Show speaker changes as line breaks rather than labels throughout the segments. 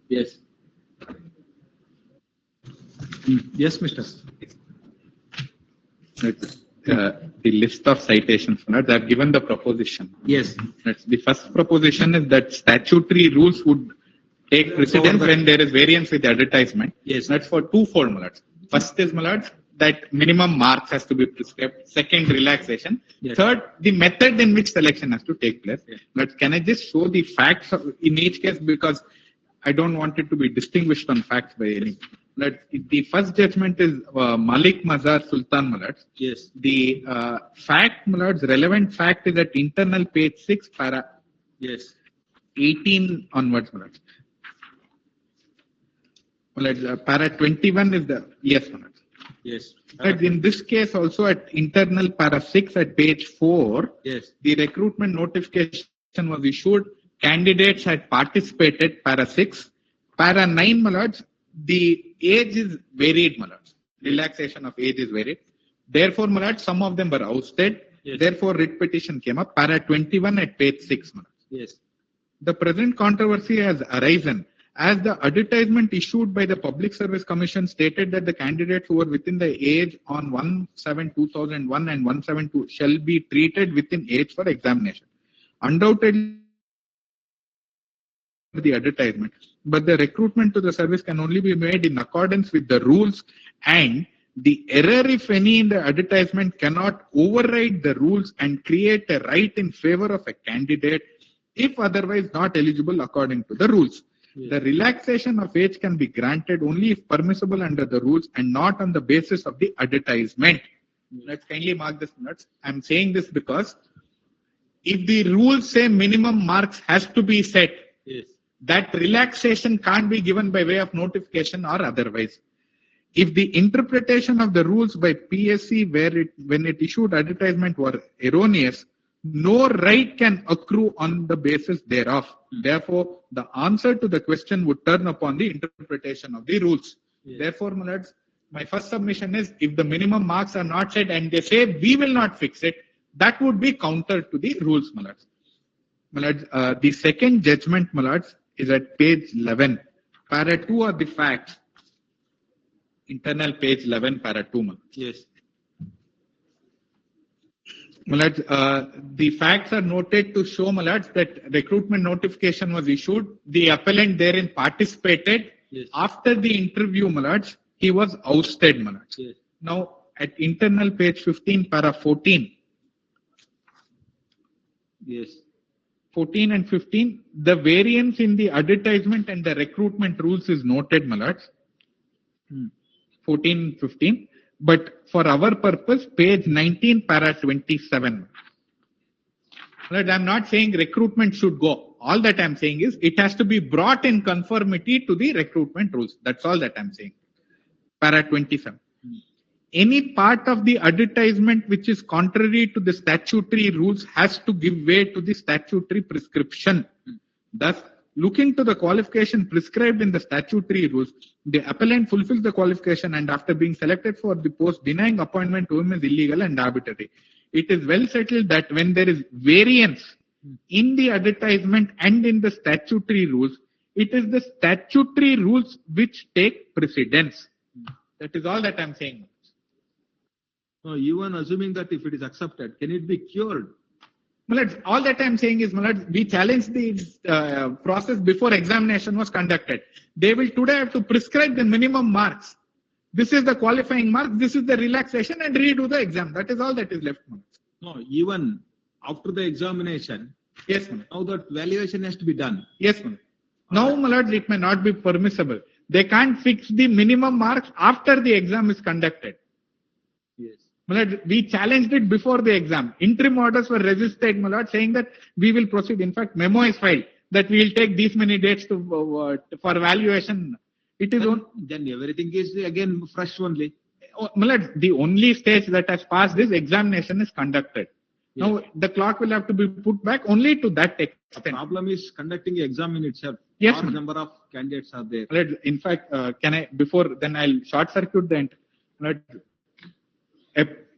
Yes. Yes, Mr.
The list of citations. They have given the proposition.
Yes.
The first proposition is that statutory rules would take precedence when there is variance with the advertisement.
Yes.
That's for twofold, my lords. First is, my lords, that minimum marks has to be prescribed. Second, relaxation.
Yes.
Third, the method in which selection has to take place.
Yes.
But can I just show the facts in each case, because I don't want it to be distinguished on facts by any. The first judgment is Malik Mazhar Sultan, my lords.
Yes.
The fact, my lords, relevant fact is at internal page 6, para
Yes.
18 onwards, my lords. Para 21 is the yes, my lords.
Yes.
But in this case, also at internal para 6 at page 4,
Yes.
the recruitment notification was issued. Candidates had participated, para 6. Para 9, my lords, the age is varied, my lords. Relaxation of age is varied. Therefore, my lords, some of them were ousted.
Yes.
Therefore, writ petition came up. Para 21 at page 6, my lords.
Yes.
The present controversy has arisen as the advertisement issued by the Public Service Commission stated that the candidates who were within the age on 1/7/2001 and 1/7/2 shall be treated within age for examination. Undoubtedly, the advertisement, but the recruitment to the service can only be made in accordance with the rules, and the error, if any, in the advertisement cannot override the rules and create a right in favor of a candidate if otherwise not eligible according to the rules. Yes. The relaxation of age can be granted only if permissible under the rules and not on the basis of the advertisement. Yes. Let's kindly mark this minutes. I'm saying this because if the rules say minimum marks has to be set,
Yes.
that relaxation can't be given by way of notification or otherwise. If the interpretation of the rules by PSC when it issued advertisement were erroneous, no right can accrue on the basis thereof. Therefore, the answer to the question would turn upon the interpretation of the rules. Yes. Therefore, my lords, my first submission is if the minimum marks are not set and they say we will not fix it, that would be counter to the rules, my lords. My lords, the second judgment, my lords, is at page 11. Para 2 are the facts. Internal page 11, para 2, my lords.
Yes.
My lords, the facts are noted to show, my lords, that recruitment notification was issued. The appellant therein participated.
Yes.
After the interview, my lords, he was ousted, my lords.
Yes.
Now, at internal page 15, para 14.
Yes.
14 and 15, the variance in the advertisement and the recruitment rules is noted, my lords. 14, 15. But for our purpose, page 19, para 27. Right, I'm not saying recruitment should go. All that I'm saying is it has to be brought in conformity to the recruitment rules. That's all that I'm saying. Para 27. Any part of the advertisement which is contrary to the statutory rules has to give way to the statutory prescription. Thus, looking to the qualification prescribed in the statutory rules, the appellant fulfills the qualification and after being selected for the post, denying appointment to him is illegal and arbitrary. It is well settled that when there is variance in the advertisement and in the statutory rules, it is the statutory rules which take precedence. That is all that I'm saying.
No, even assuming that if it is accepted, can it be cured?
Malad, all that I'm saying is, Malad, we challenged the process before examination was conducted. They will today have to prescribe the minimum marks. This is the qualifying mark, this is the relaxation, and redo the exam. That is all that is left. Malad.
No, even after the examination,
yes, Malad.
Now that valuation has to be done.
Yes, Malad. Now, Malad, it may not be permissible. They can't fix the minimum marks after the exam is conducted.
Yes.
Malad, we challenged it before the exam. Interim orders were resisted, Malad, saying that we will proceed. In fact, memo is filed that we will take these many dates to for evaluation. It is
then everything is again fresh only.
Malad, the only stage that has passed this examination is conducted. Yes. Now the clock will have to be put back only to that extent.
The problem is conducting the exam in itself.
Yes,
large number of candidates are there.
Malad, in fact, can I before then I'll short circuit the Malad,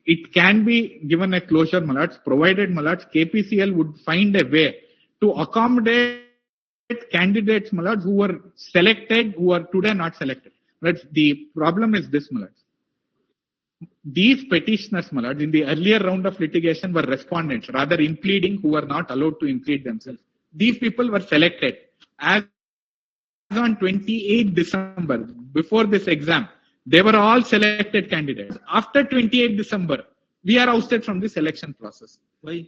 it can be given a closure, Malad, provided Malad KPCL would find a way to accommodate candidates, my lords, who were selected, who are today not selected. But the problem is this, my lords. These petitioners, my lords, in the earlier round of litigation were respondents, rather impleading, who were not allowed to implead themselves. These people were selected. As on 28 December, before this exam, they were all selected candidates. After 28 December, we are ousted from the selection process.
Why?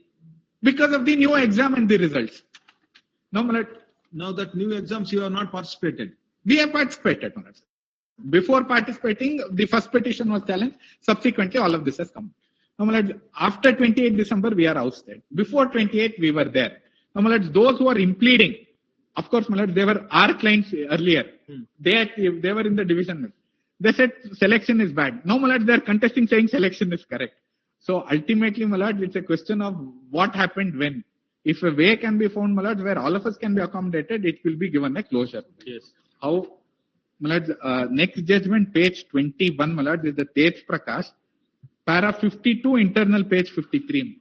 Because of the new exam and the results. No, my lord.
Now that new exams you have not participated.
We have participated, my lord. Before participating, the first petition was challenged. Subsequently, all of this has come. Now, my lord, after 28 December, we are ousted. Before 28, we were there. Now, my lord, those who are impleading, of course, my lord, they were our clients earlier. They were in the division. They said selection is bad. Now, my lord, they are contesting saying selection is correct. So ultimately, my lord, it's a question of what happened when. If a way can be found, my lord, where all of us can be accommodated, it will be given a closure.
Yes.
How, my lord, next judgment, page 21, my lord, is the Tej Prakash, para 52, internal page 53.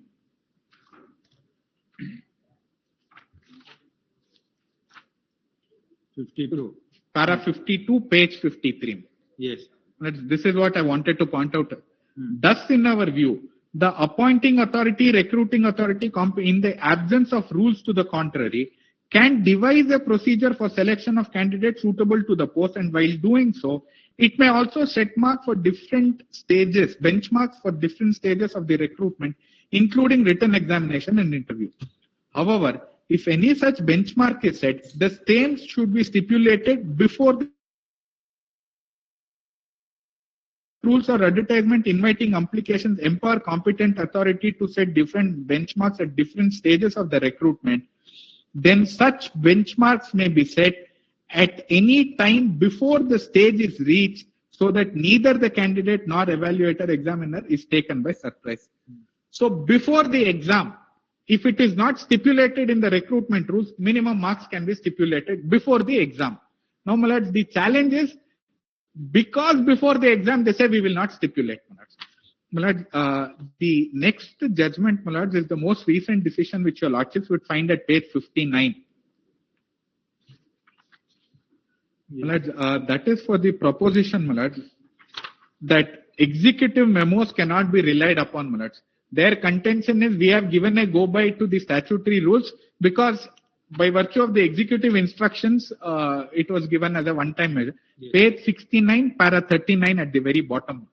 Para 52, page 53.
Yes.
This is what I wanted to point out. Thus, in our view, the appointing authority, recruiting authority, in the absence of rules to the contrary, can devise a procedure for selection of candidates suitable to the post, and while doing so, it may also set mark for different stages, benchmarks for different stages of the recruitment, including written examination and interview. However, if any such benchmark is set, the same should be stipulated before the rules or advertisement inviting applications empower competent authority to set different benchmarks at different stages of the recruitment. Then such benchmarks may be set at any time before the stage is reached, so that neither the candidate nor evaluator examiner is taken by surprise. So before the exam, if it is not stipulated in the recruitment rules, minimum marks can be stipulated before the exam. Now, my lords, the challenge is, because before the exam they say we will not stipulate, my lords. The next judgment, my lords, is the most recent decision which your lordships would find at page 59. My lords, that is for the proposition, my lords, that executive memos cannot be relied upon, my lords. Their contention is we have given a go by to the statutory rules because by virtue of the executive instructions, it was given as a one-time measure. Yes. Page 69, para 39 at the very bottom.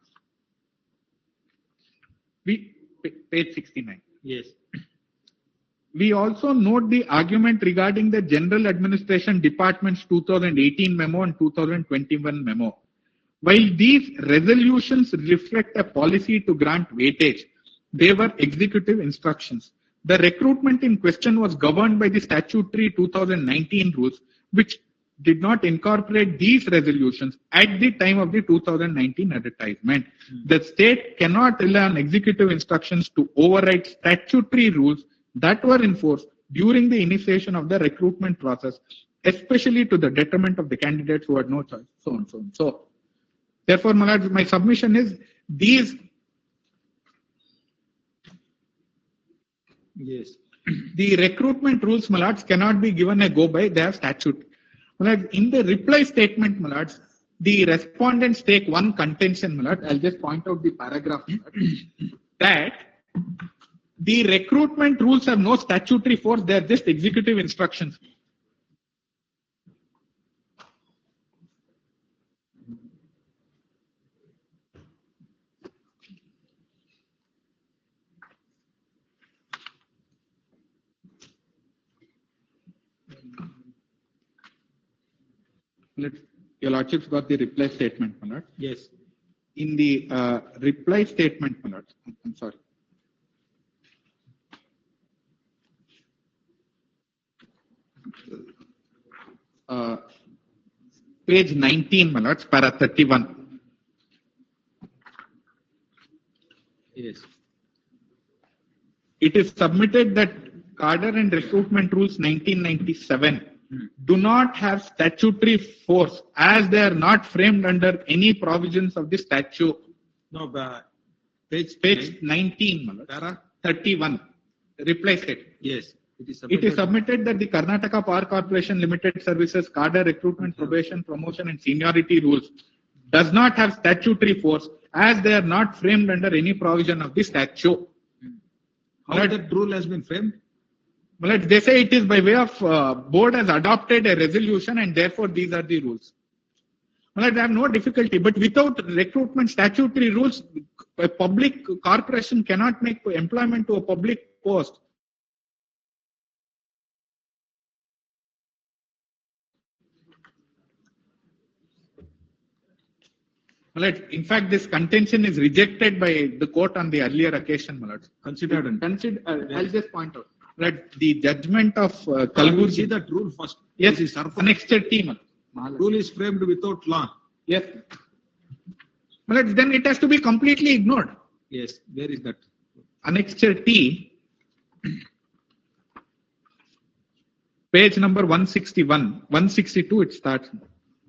Page 69.
Yes.
We also note the argument regarding the General Administration Department's 2018 memo and 2021 memo. While these resolutions reflect a policy to grant weightage, they were executive instructions. The recruitment in question was governed by the statutory 2019 rules, which did not incorporate these resolutions at the time of the 2019 advertisement. The state cannot rely on executive instructions to override statutory rules that were enforced during the initiation of the recruitment process, especially to the detriment of the candidates who had no choice, so on, so on. So, therefore, my lords, my submission is these.
Yes.
The recruitment rules, my lords, cannot be given a go by, they have statute. My lords, in the reply statement, my lords, the respondents take one contention, my lords. I'll just point out the paragraph, my lords, that the recruitment rules have no statutory force, they are just executive instructions. Your lordships got the reply statement, my lord.
Yes.
In the reply statement, my lord, I'm sorry. Page 19, my lords, para 31.
Yes.
It is submitted that Cadre and Recruitment Rules 1997 do not have statutory force as they are not framed under any provisions of the statute.
No,
page 19, para 31. Reply statement.
Yes.
It is submitted that the Karnataka Power Corporation Limited Services cadre recruitment, probation, promotion and seniority rules does not have statutory force as they are not framed under any provision of the statute.
How that rule has been framed?
Well, they say it is by way of board has adopted a resolution and therefore these are the rules. Well, I have no difficulty, but without recruitment statutory rules, a public corporation cannot make employment to a public post. Well, in fact, this contention is rejected by the court on the earlier occasion.
Considered.
I'll just point out that the judgment of
Kalburgi. See that rule first.
Yes, annexed T.
Rule is framed without law.
Yes. Well, then it has to be completely ignored.
Yes. Where is that?
Annexed T, page number 161, 162. It starts.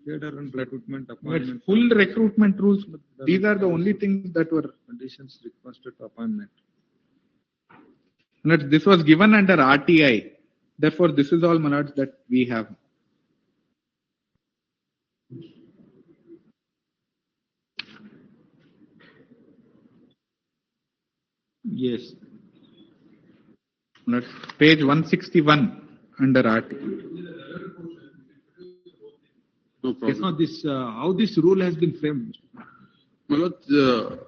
Recruitment, appointment.
Full recruitment rules. These are the only things that were
Conditions requested appointment.
This was given under RTI. Therefore, this is all Manoj that we have.
Yes.
Page 161 under RTI.
No problem. Yes, no, this how this rule has been framed?
Manoj,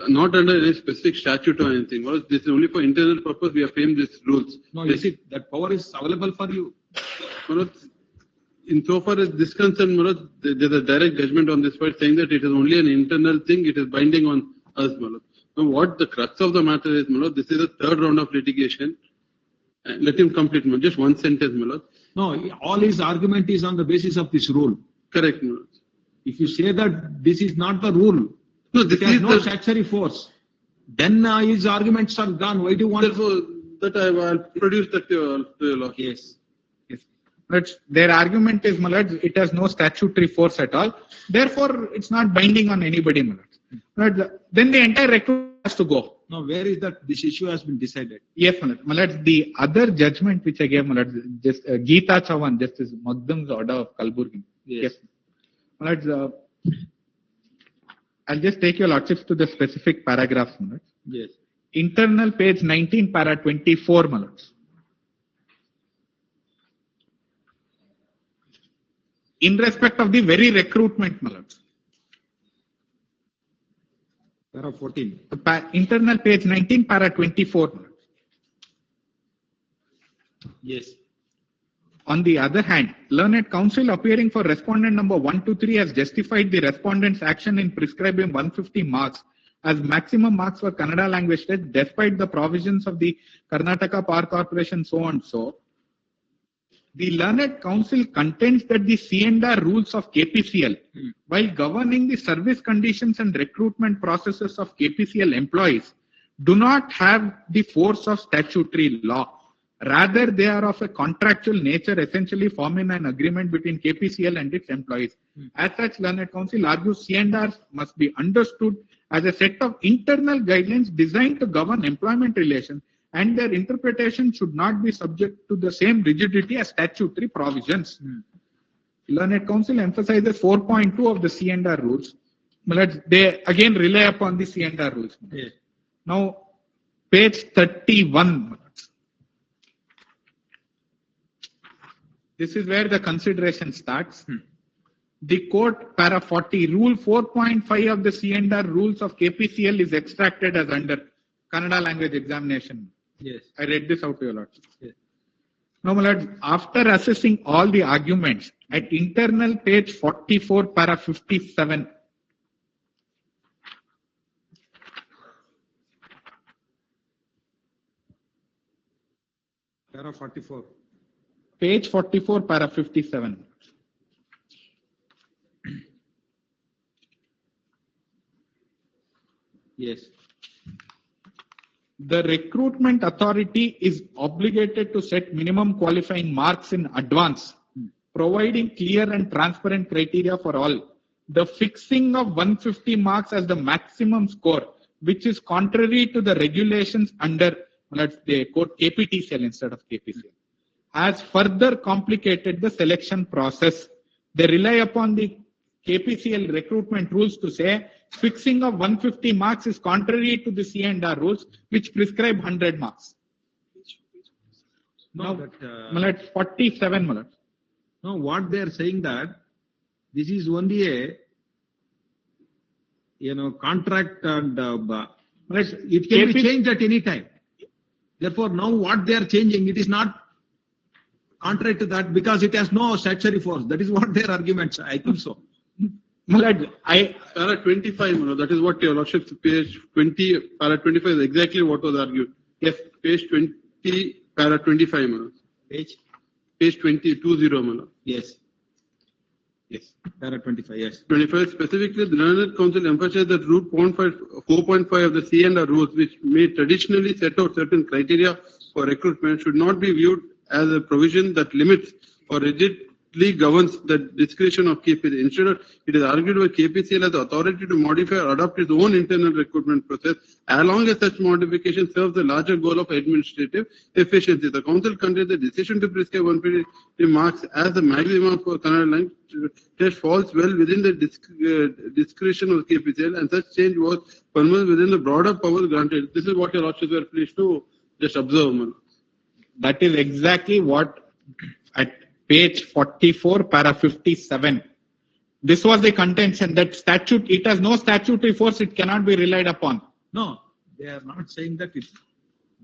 not under any specific statute or anything. Manoj, this is only for internal purpose. We have framed these rules.
No, is it that power is available for you?
Manoj, in so far as this concerned, Manoj, there's a direct judgment on this part saying that it is only an internal thing. It is binding on us, Manoj. Now, what the crux of the matter is, Manoj, this is the third round of litigation. Let him complete, Manoj. Just one sentence, Manoj.
No, all his argument is on the basis of this rule.
Correct, Manoj.
If you say that this is not the rule,
no, this
has no statutory force, then his arguments are gone. Why do you want?
Therefore, that I'll produce that to your law.
Yes.
Yes. But their argument is, Malad, it has no statutory force at all. Therefore, it's not binding on anybody, Malad. But then the entire recruitment has to go.
Now, where is that this issue has been decided?
Yes, Malad. Malad, the other judgment which I gave, Malad, just Geeta Chavan, Justice Magdum's order of Kalburgi.
Yes.
Malad, I'll just take your lordships to the specific paragraphs, Malad.
Yes.
Internal page 19, para 24, Malad. In respect of the very recruitment, Malad.
Para 14.
Internal page 19, para 24.
Yes.
On the other hand, learned counsel appearing for respondent number 123 has justified the respondent's action in prescribing 150 marks as maximum marks for Kannada language test despite the provisions of the Karnataka Power Corporation so and so. The learned counsel contends that the C&R rules of KPCL, while governing the service conditions and recruitment processes of KPCL employees, do not have the force of statutory law. Rather, they are of a contractual nature, essentially forming an agreement between KPCL and its employees. As such, learned counsel argues C&Rs must be understood as a set of internal guidelines designed to govern employment relations, and their interpretation should not be subject to the same rigidity as statutory provisions. Learned counsel emphasizes 4.2 of the C&R rules. They again rely upon the C&R rules.
Yes.
Now, page 31. This is where the consideration starts. The court, para 40, rule 4.5 of the C&R rules of KPCL is extracted as under Kannada language examination.
Yes.
I read this out to you a lot.
Yes.
Now, my lord, after assessing all the arguments at internal page 44, para 57.
Para 44.
Page 44, para 57.
Yes.
The recruitment authority is obligated to set minimum qualifying marks in advance, providing clear and transparent criteria for all. The fixing of 150 marks as the maximum score, which is contrary to the regulations under, let's say, quote, KPTCL instead of KPCL. has further complicated the selection process. They rely upon the KPCL recruitment rules to say fixing of 150 marks is contrary to the C&R rules, which prescribe 100 marks.
No,
Now,
but,
47 Malad.
no, what they are saying that this is only a contract and it can be changed at any time. Therefore, now what they are changing, it is not contrary to that because it has no statutory force. That is what their arguments. I think so.
Malad,
Para 25, that is what your lordship, page 20, para 25 is exactly what was argued. Yes, page 20, para 25, page 20,
Yes. Yes. Para 25, yes.
25 specifically, the Learned Council emphasized that Rule 4.5 of the C&R rules, which may traditionally set out certain criteria for recruitment, should not be viewed as a provision that limits or rigidly governs the discretion of KPCL. Instead, it is argued by KPCL as the authority to modify or adopt its own internal recruitment process, as long as such modification serves the larger goal of administrative efficiency. The Council considers the decision to prescribe 150 marks as the maximum for Kannada language test falls well within the discretion of KPCL, and such change was permitted within the broader powers granted. This is what your lordships were pleased to just observe.
that is exactly what at page 44, para 57. This was the contention that statute, it has no statutory force, it cannot be relied upon.
No, they are not saying that.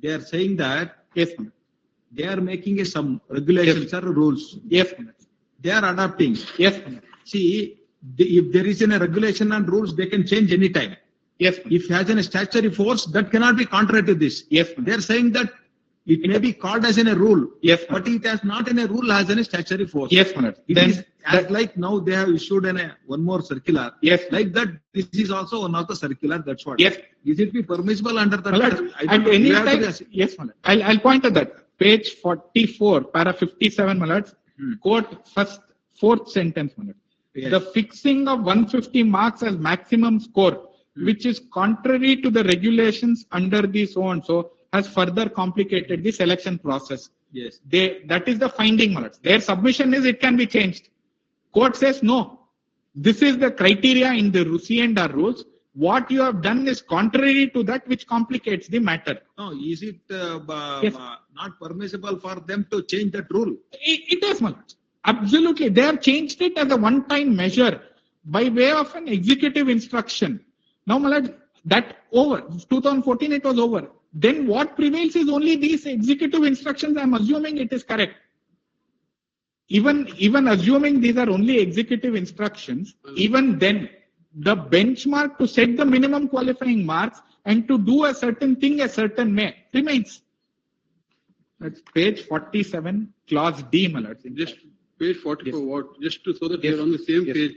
They are saying that
Yes,
they are making some regulations or rules.
yes,
They are adapting.
yes,
See, if there is a regulation and rules, they can change any time.
yes,
If it has a statutory force, that cannot be contrary to this.
yes,
They are saying that it may be called as a rule,
yes,
but it has not in a rule has any statutory force.
yes, Manoj.
It
Then
is as like now they have issued one more circular.
Yes.
Like that, this is also one of the circular. That's what.
Yes.
Is it be permissible under that?
Malad,
I don't
at
know.
any
We have to
time,
be-
yes, Malad. I'll point to that. Page 44, para 57, Malad. Quote first, fourth sentence, Malad.
Yes.
The fixing of 150 marks as maximum score, which is contrary to the regulations under the so and so, has further complicated the selection process.
Yes.
That is the finding, Malad. Their submission is it can be changed. Court says no. This is the criteria in the C&R rules. What you have done is contrary to that, which complicates the matter.
No, is it
Yes.
not permissible for them to change that rule?
It is, Malad. Absolutely. They have changed it as a one-time measure by way of an executive instruction. Now, Malad, that over. 2014, it was over. Then what prevails is only these executive instructions. I'm assuming it is correct. Even assuming these are only executive instructions, even then, the benchmark to set the minimum qualifying marks and to do a certain thing a certain way remains. That's page 47, clause D, Malad.
Just page 44,
Yes.
what? Just to so that
Yes.
we are on the same
Yes.
page.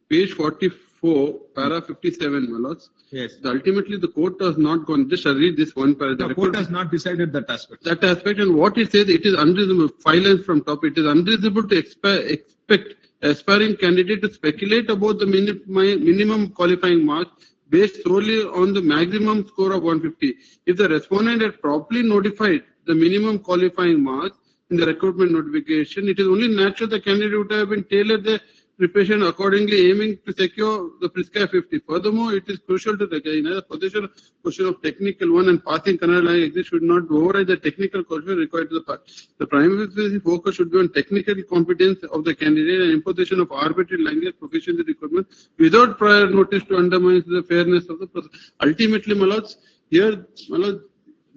Page 44, para 57, Malad.
Yes.
Ultimately, the court has not gone. Just I'll read this one paragraph.
The court has not decided that aspect.
That aspect, and what it says, it is unreasonable. 5 lines from top. It is unreasonable to expect aspiring candidate to speculate about the minimum qualifying marks based solely on the maximum score of 150. If the respondent had properly notified the minimum qualifying marks in the recruitment notification, it is only natural the candidate would have been tailored the preparation accordingly, aiming to secure the prescribed 50. Furthermore, it is crucial to recognize the question of technical one and passing Kannada language exam should not override the technical qualification required to the part. The primary focus should be on technical competence of the candidate and imposition of arbitrary language proficiency requirement without prior notice to undermine the fairness of the process. Ultimately, Malad, here, Malad,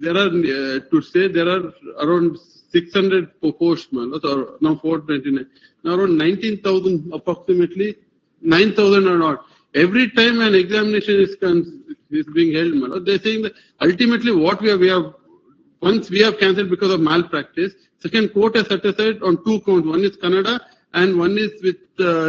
there are to say there are around 600 posts, or now 429. Now around 19,000, approximately 9,000 or not. Every time an examination is being held, they're saying that ultimately what we have once we have cancelled because of malpractice. Second, court has set aside on 2 counts. One is Kannada and one is with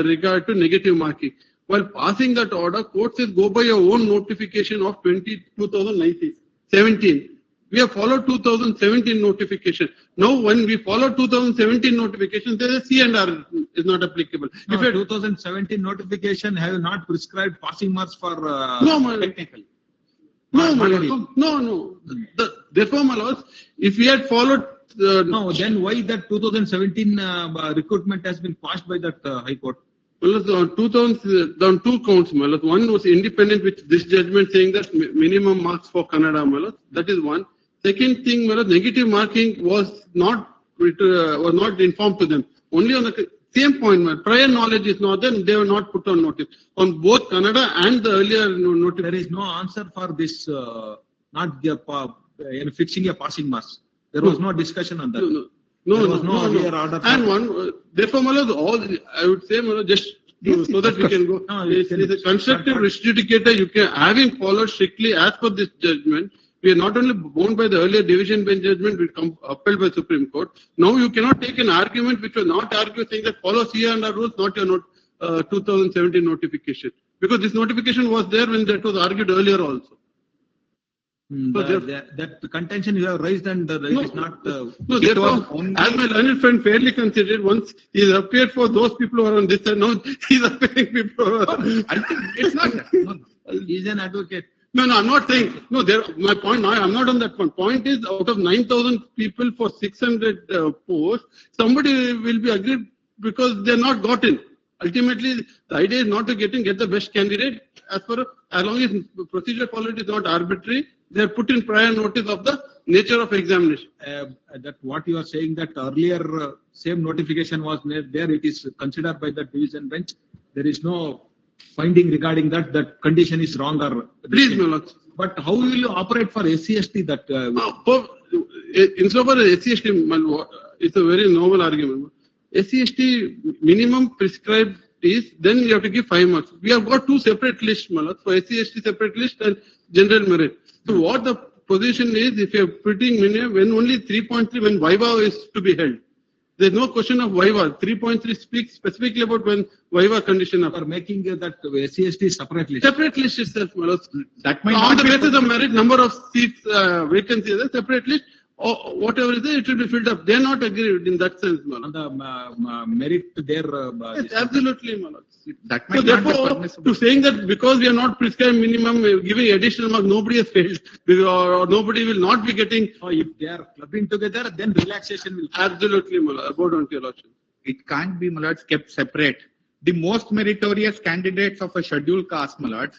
regard to negative marking. While passing that order, court says go by your own notification of 2017. We have followed 2017 notification. Now, when we follow 2017 notification, there is C&R is not applicable.
No,
If
2017 notification have not prescribed passing marks for technical.
No. Therefore, my lords, if we had followed
No, then why that 2017 recruitment has been passed by that High Court?
Well, on 2 counts, Malas. One was independent, which this judgment saying that minimum marks for Kannada, Malas. That is one. Second thing, Malas, negative marking was not informed to them. Only on the same point, Malas. Prior knowledge is not there, they were not put on notice. On both Kannada and the earlier notice.
There is no answer for this, fixing a passing marks. There was no discussion on that.
No,
order.
And one, therefore, Malas, all I would say, Malas, just so that we can go.
No,
it's a constructive rejudicator. You can, having followed strictly as per this judgment, we are not only bound by the earlier division bench judgment, which upheld by Supreme Court. Now you cannot take an argument which was not argued saying that follow CR rules, not your 2017 notification, because this notification was there when that was argued earlier also.
So that contention you have raised and it is not.
No, therefore, as my learned friend fairly considered, once he has appeared for those people who are on this side, now he is appearing people who are on.
I think it's not that. No.
He is an advocate.
No, I'm not saying. No, my point. No, I'm not on that point. Point is, out of 9,000 people for 600 posts, somebody will be agreed because they're not gotten. Ultimately, the idea is not to get the best candidate. As long as procedure followed is not arbitrary, they are put in prior notice of the nature of examination.
That what you are saying that earlier same notification was made there, it is considered by the division bench. There is no finding regarding that condition is wrong or.
Please, my lord.
But how will you operate for SC/ST that?
Insofar as SC/ST, it's a very novel argument. SC/ST minimum prescribed is then you have to give 5 marks. We have got 2 separate lists, Malad, for SC/ST separate list and general merit. So what the position is, if you are putting minimum, when only 3.3, when Viva is to be held. There is no question of Viva. 3.3 speaks specifically about when Viva condition
are making that SC/ST separate list.
Separate list itself, Malad.
That might
on the basis of merit, number of seats, vacancies, a separate list. Or whatever is there, it will be filled up. They are not agreed in that sense, Malad.
The merit there.
Yes, absolutely, Malad.
That might
so therefore, to saying that because we are not prescribed minimum, giving additional marks, nobody has failed, or nobody will not be getting.
If they are clubbing together, then relaxation will come.
Absolutely, Malad. About on your lordship.
It can't be, Malad, kept separate. The most meritorious candidates of a scheduled caste, Malad,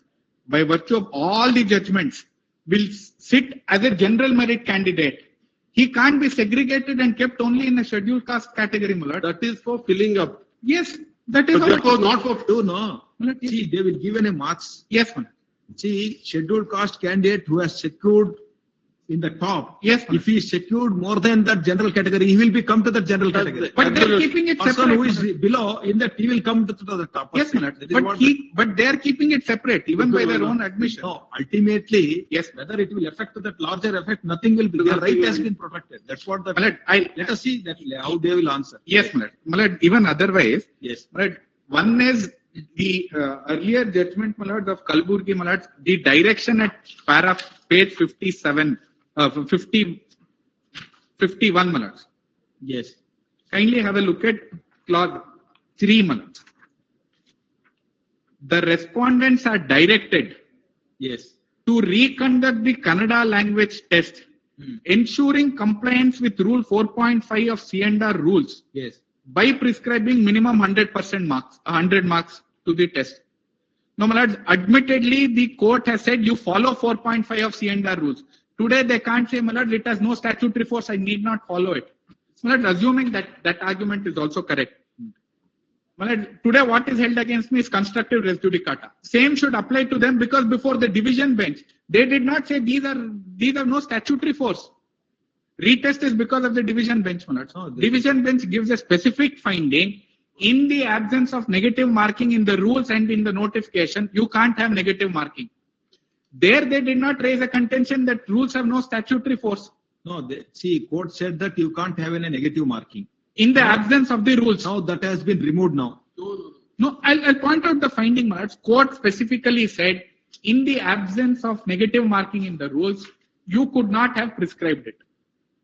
by virtue of all the judgments, will sit as a general merit candidate. He can't be segregated and kept only in a scheduled caste category, Malad.
That is for filling up.
Yes, that is.
Therefore, not for two, no. Malad, see, they will give any marks.
Yes, Malad.
See, scheduled caste candidate who has secured in the top.
Yes,
if he is secured more than that general category, he will come to the general category.
But they are keeping it separate.
Person who is below, in that he will come to the top.
Yes, but they are keeping it separate, even by their own admission.
No, ultimately,
yes,
whether it will affect that larger effect, nothing will be. Their right has been protected. That's what the.
Malad,
let us see that how they will answer.
Yes, Malad. Malad, even otherwise.
Yes.
Malad, one is the earlier judgment, Malad, of Kalburgi, Malad, the direction at page 57. 51, Malad.
Yes.
Kindly have a look at clause 3, Malad. The respondents are directed,
yes,
to reconduct the Kannada language test, ensuring compliance with Rule 4.5 of C&R rules.
Yes.
By prescribing minimum 100% marks, 100 marks to the test. Now, Malad, admittedly, the court has said you follow 4.5 of C&R rules. Today, they can't say, Malad, it has no statutory force, I need not follow it. Malad, assuming that argument is also correct. Malad, today what is held against me is constructive res judicata. Same should apply to them because before the division bench, they did not say these are no statutory force. Retest is because of the division bench, Malad. Oh, division bench gives a specific finding. In the absence of negative marking in the rules and in the notification, you can't have negative marking. There they did not raise a contention that rules have no statutory force.
No, court said that you can't have any negative marking.
In the absence of the rules.
Now that has been removed now.
No, I'll point out the finding, Malad. Court specifically said, in the absence of negative marking in the rules, you could not have prescribed it.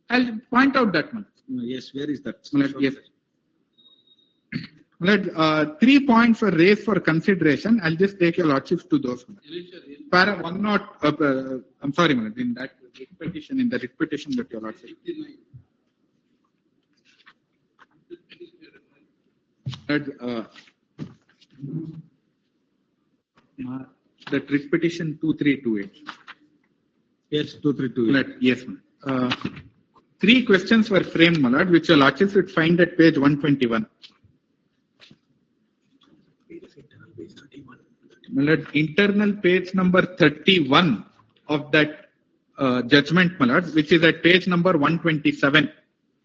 I'll point out that, Malad.
Yes, where is that?
Malad, yes. Malad, 3 points were raised for consideration. I'll just take your lordships to those. Para one not. I'm sorry, Malad. In that petition, that your lordship. That writ petition 2328.
Yes, 2328.
Yes, ma'am. 3 questions were framed, my lord, which your lordship would find at page 121. My lord, internal page number 31 of that judgment, my lord, which is at page number 127.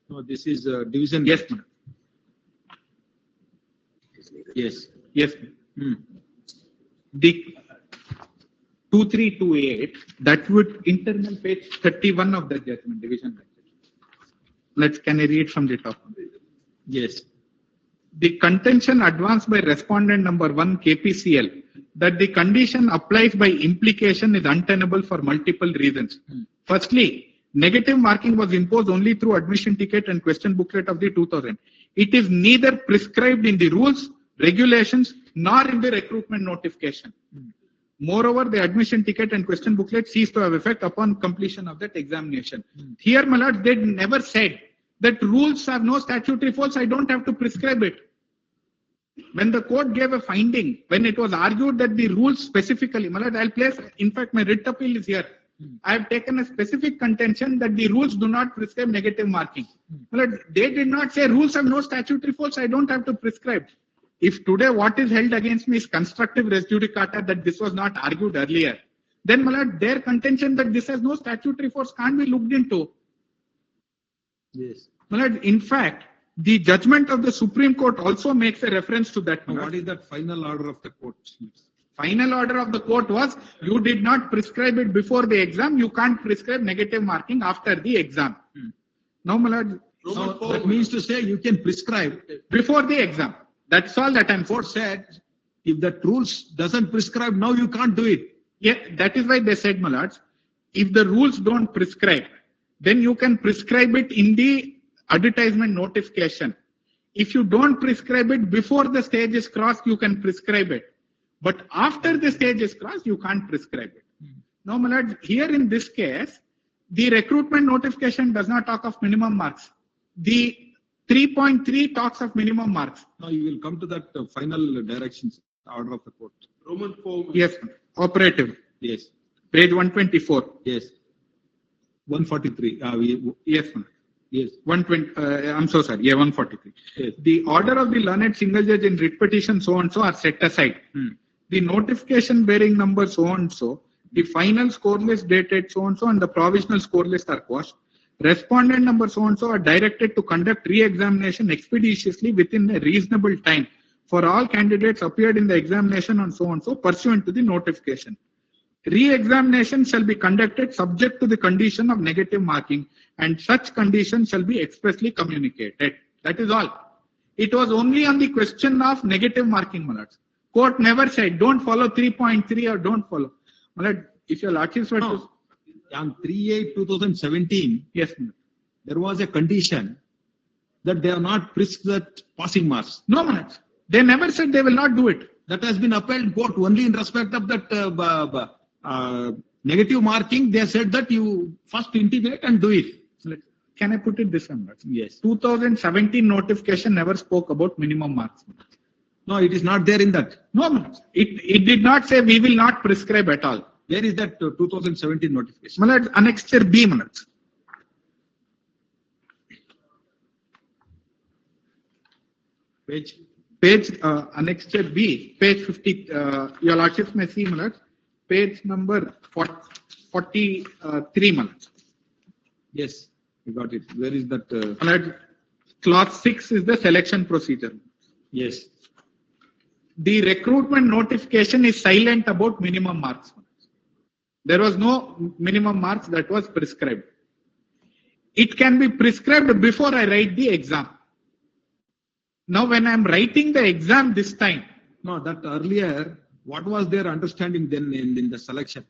No, this is division.
Yes, ma'am.
Yes.
Yes. The 2328, that would internal page 31 of the judgment division. Can I read from the top?
Yes.
The contention advanced by respondent number 1 KPCL that the condition applies by implication is untenable for multiple reasons. Firstly, negative marking was imposed only through admission ticket and question booklet of the 2000. It is neither prescribed in the rules, regulations, nor in the recruitment notification. Moreover, the admission ticket and question booklet cease to have effect upon completion of that examination. Here, my lord, they never said that rules have no statutory force, I don't have to prescribe it. When the court gave a finding, when it was argued that the rules specifically, my lord, I'll place, in fact, my writ appeal is here. I have taken a specific contention that the rules do not prescribe negative marking. My lord, they did not say rules have no statutory force, I don't have to prescribe. If today what is held against me is constructive res judicata, that this was not argued earlier, then, my lord, their contention that this has no statutory force can't be looked into.
Yes.
My lord, in fact, the judgment of the Supreme Court also makes a reference to that.
What is that final order of the court?
Final order of the court was, you did not prescribe it before the exam, you can't prescribe negative marking after the exam. Now, my lord,
So that means to say you can prescribe
before the exam. That's all that I'm saying.
Court said, if the rules doesn't prescribe, now you can't do it.
Yeah, that is why they said, my lords, if the rules don't prescribe, then you can prescribe it in the advertisement notification. If you don't prescribe it before the stage is crossed, you can prescribe it. But after the stage is crossed, you can't prescribe it. Now, my lords, here in this case, the recruitment notification does not talk of minimum marks. The 3.3 talks of minimum marks.
Now you will come to that final directions order of the court.
Roman 4.
Yes, operative.
Yes.
Page 124.
Yes. 143.
Yes, ma'am.
Yes.
120. I'm so sorry. Yeah, 143.
Yes.
The order of the learned single judge in writ petition so and so are set aside. The notification bearing number so and so, the final score list dated so and so, and the provisional score list are quashed. Respondent number so and so are directed to conduct re-examination expeditiously within a reasonable time for all candidates appeared in the examination on so and so pursuant to the notification. Re-examination shall be conducted subject to the condition of negative marking, and such condition shall be expressly communicated. That is all. It was only on the question of negative marking, my lords. Court never said don't follow 3.3 or don't follow. My lord, if your lordships were to...
On 3/8/2017,
Yes, ma'am.
there was a condition that they have not prescribed passing marks.
No, my lords. They never said they will not do it.
That has been upheld court only in respect of that negative marking. They said that you first integrate and do it.
Can I put it this way?
Yes.
2017 notification never spoke about minimum marks.
No, it is not there in that.
No, my lords. It did not say we will not prescribe at all.
Where is that 2017 notification?
My lords, annexure B, my lords. Page annexure B, page 50. Your lordships may see, my lords. Page number 43, my lords.
Yes, you got it. Where is that?
My lords, clause 6 is the selection procedure.
Yes.
The recruitment notification is silent about minimum marks. There was no minimum marks that was prescribed. It can be prescribed before I write the exam. Now, when I am writing the exam this time.
No, that earlier, what was their understanding then in the selection?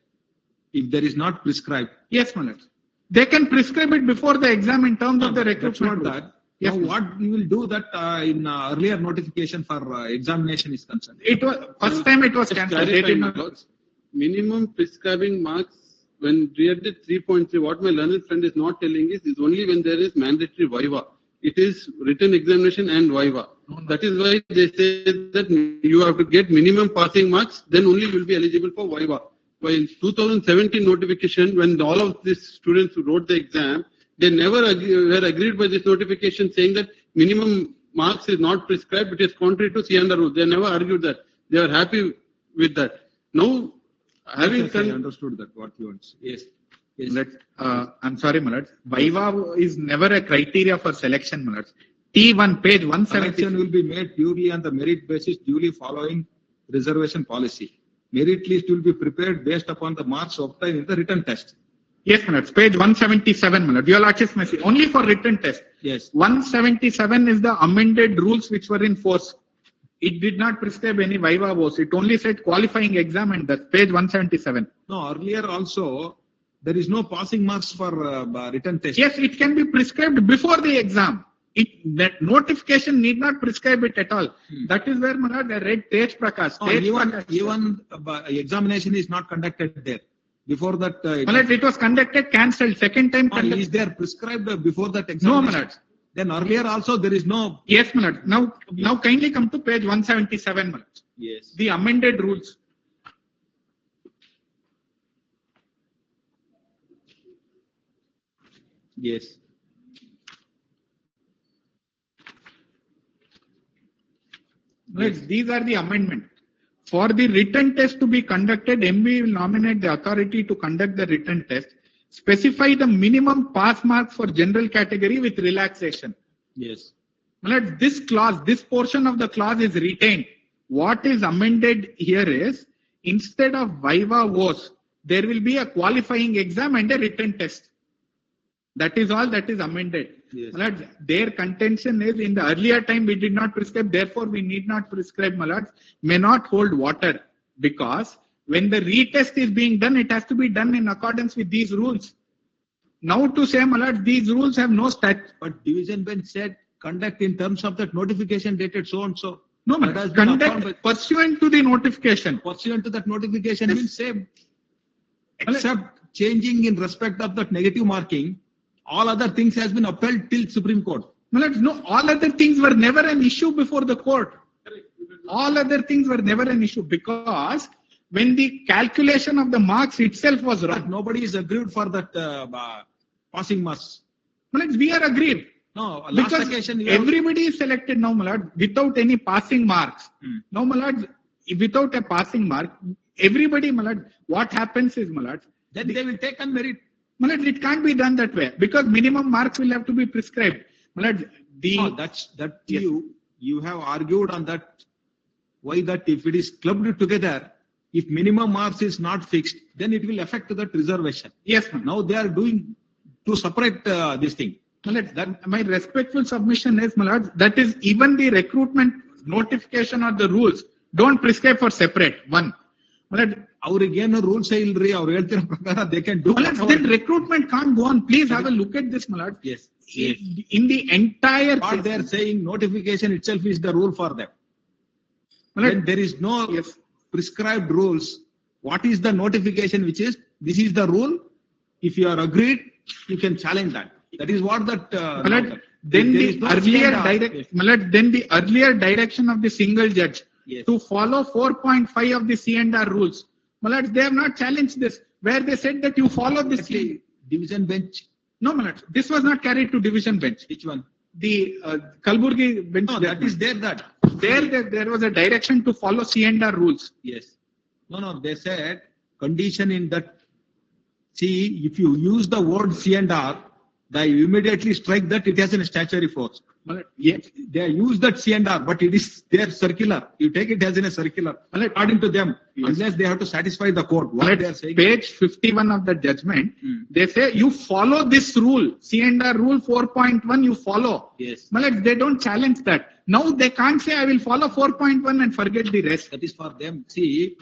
If there is not prescribed.
Yes, my lord. They can prescribe it before the exam in terms of the recruitment.
That's not that.
Yes,
now, what you will do that in earlier notification for examination is concerned?
It was first time it was cancelled. They did not.
Minimum prescribing marks when read at 3.3, what my learned friend is not telling is only when there is mandatory viva. It is written examination and viva. That is why they say that you have to get minimum passing marks, then only you will be eligible for Viva. But in 2017 notification, when all of these students who wrote the exam, they never were agreed by this notification saying that minimum marks is not prescribed, it is contrary to CNR rule. They never argued that. They are happy with that. Now, having
I understood that what you want. Yes. Yes.
I'm sorry, Malad. Viva is never a criteria for selection, Malad. T1 page 170
Selection will be made purely on the merit basis, duly following reservation policy. Merit list will be prepared based upon the marks obtained in the written test.
Yes, Manoj. Page 177, Manoj. Your Lordship's message. Only for written test.
Yes.
177 is the amended rules which were in force. It did not prescribe any Viva votes. It only said qualifying exam, and that's page 177.
No, earlier also, there is no passing marks for written test.
Yes, it can be prescribed before the exam. That notification need not prescribe it at all. That is where, Manoj, I read Tej Prakash.
Even examination is not conducted there. Before that,
Manoj, it was conducted, cancelled. Second time conducted.
Is there prescribed before that examination?
No, Manoj.
Then earlier also there is no.
Yes, Manoj. Now kindly come to page 177, Manoj.
Yes.
The amended rules.
Yes.
Yes. These are the amendment. For the written test to be conducted, MB will nominate the authority to conduct the written test. Specify the minimum pass marks for general category with relaxation.
Yes.
This clause, this portion of the clause is retained. What is amended here is, instead of Viva voce, there will be a qualifying exam and a written test. That is all that is amended.
Yes.
Their contention is, in the earlier time we did not prescribe, therefore we need not prescribe, may not hold water, because when the retest is being done, it has to be done in accordance with these rules. Now to say, these rules have no statute.
But division bench said conduct in terms of that notification dated so and so.
No, conduct pursuant to the notification.
Pursuant to that notification means same. Except changing in respect of that negative marking, all other things has been upheld till Supreme Court.
No, all other things were never an issue before the court. All other things were never an issue, because when the calculation of the marks itself was wrong.
Nobody is agreed for that passing marks.
We are agreed.
No,
because
last occasion
everybody is selected now, without any passing marks. Now, without a passing mark, everybody, what happens is,
then they will take on merit.
It can't be done that way, because minimum marks will have to be prescribed.
Yes. You have argued on that. Why that if it is clubbed together, if minimum marks is not fixed, then it will affect that reservation.
Yes.
Now they are doing to separate this thing.
My respectful submission is, that is even the recruitment notification or the rules don't prescribe for separate. One.
ಅವ್ರಿಗೇನು rules ಇಲ್ರಿ ಅವ್ರು ಹೇಳ್ತಿರೋ ಪ್ರಕಾರ they can do.
Then recruitment can't go on. Please have a look at this, Malad.
Yes.
In the entire
what they are saying, notification itself is the rule for them. When there is no prescribed rules, what is the notification which is, this is the rule. If you are agreed, you can challenge that. That is what that.
Then the earlier direction of the single judge to follow 4.5 of the C&R rules. They have not challenged this, where they said that you follow this.
Division bench.
No, this was not carried to division bench.
Which one?
The Kalburgi bench.
No, that is there.
There was a direction to follow C&R rules.
Yes. No, they said condition in that. See, if you use the word C&R, they immediately strike that it has a statutory force. Yes, they use that C&R, but it is their circular. You take it as in a circular, according to them, unless they have to satisfy the court. What they are saying.
Page 51 of the judgment, they say you follow this rule, C&R rule 4.1, you follow.
Yes.
They don't challenge that. Now they can't say I will follow 4.1 and forget the rest.
That is for them. See,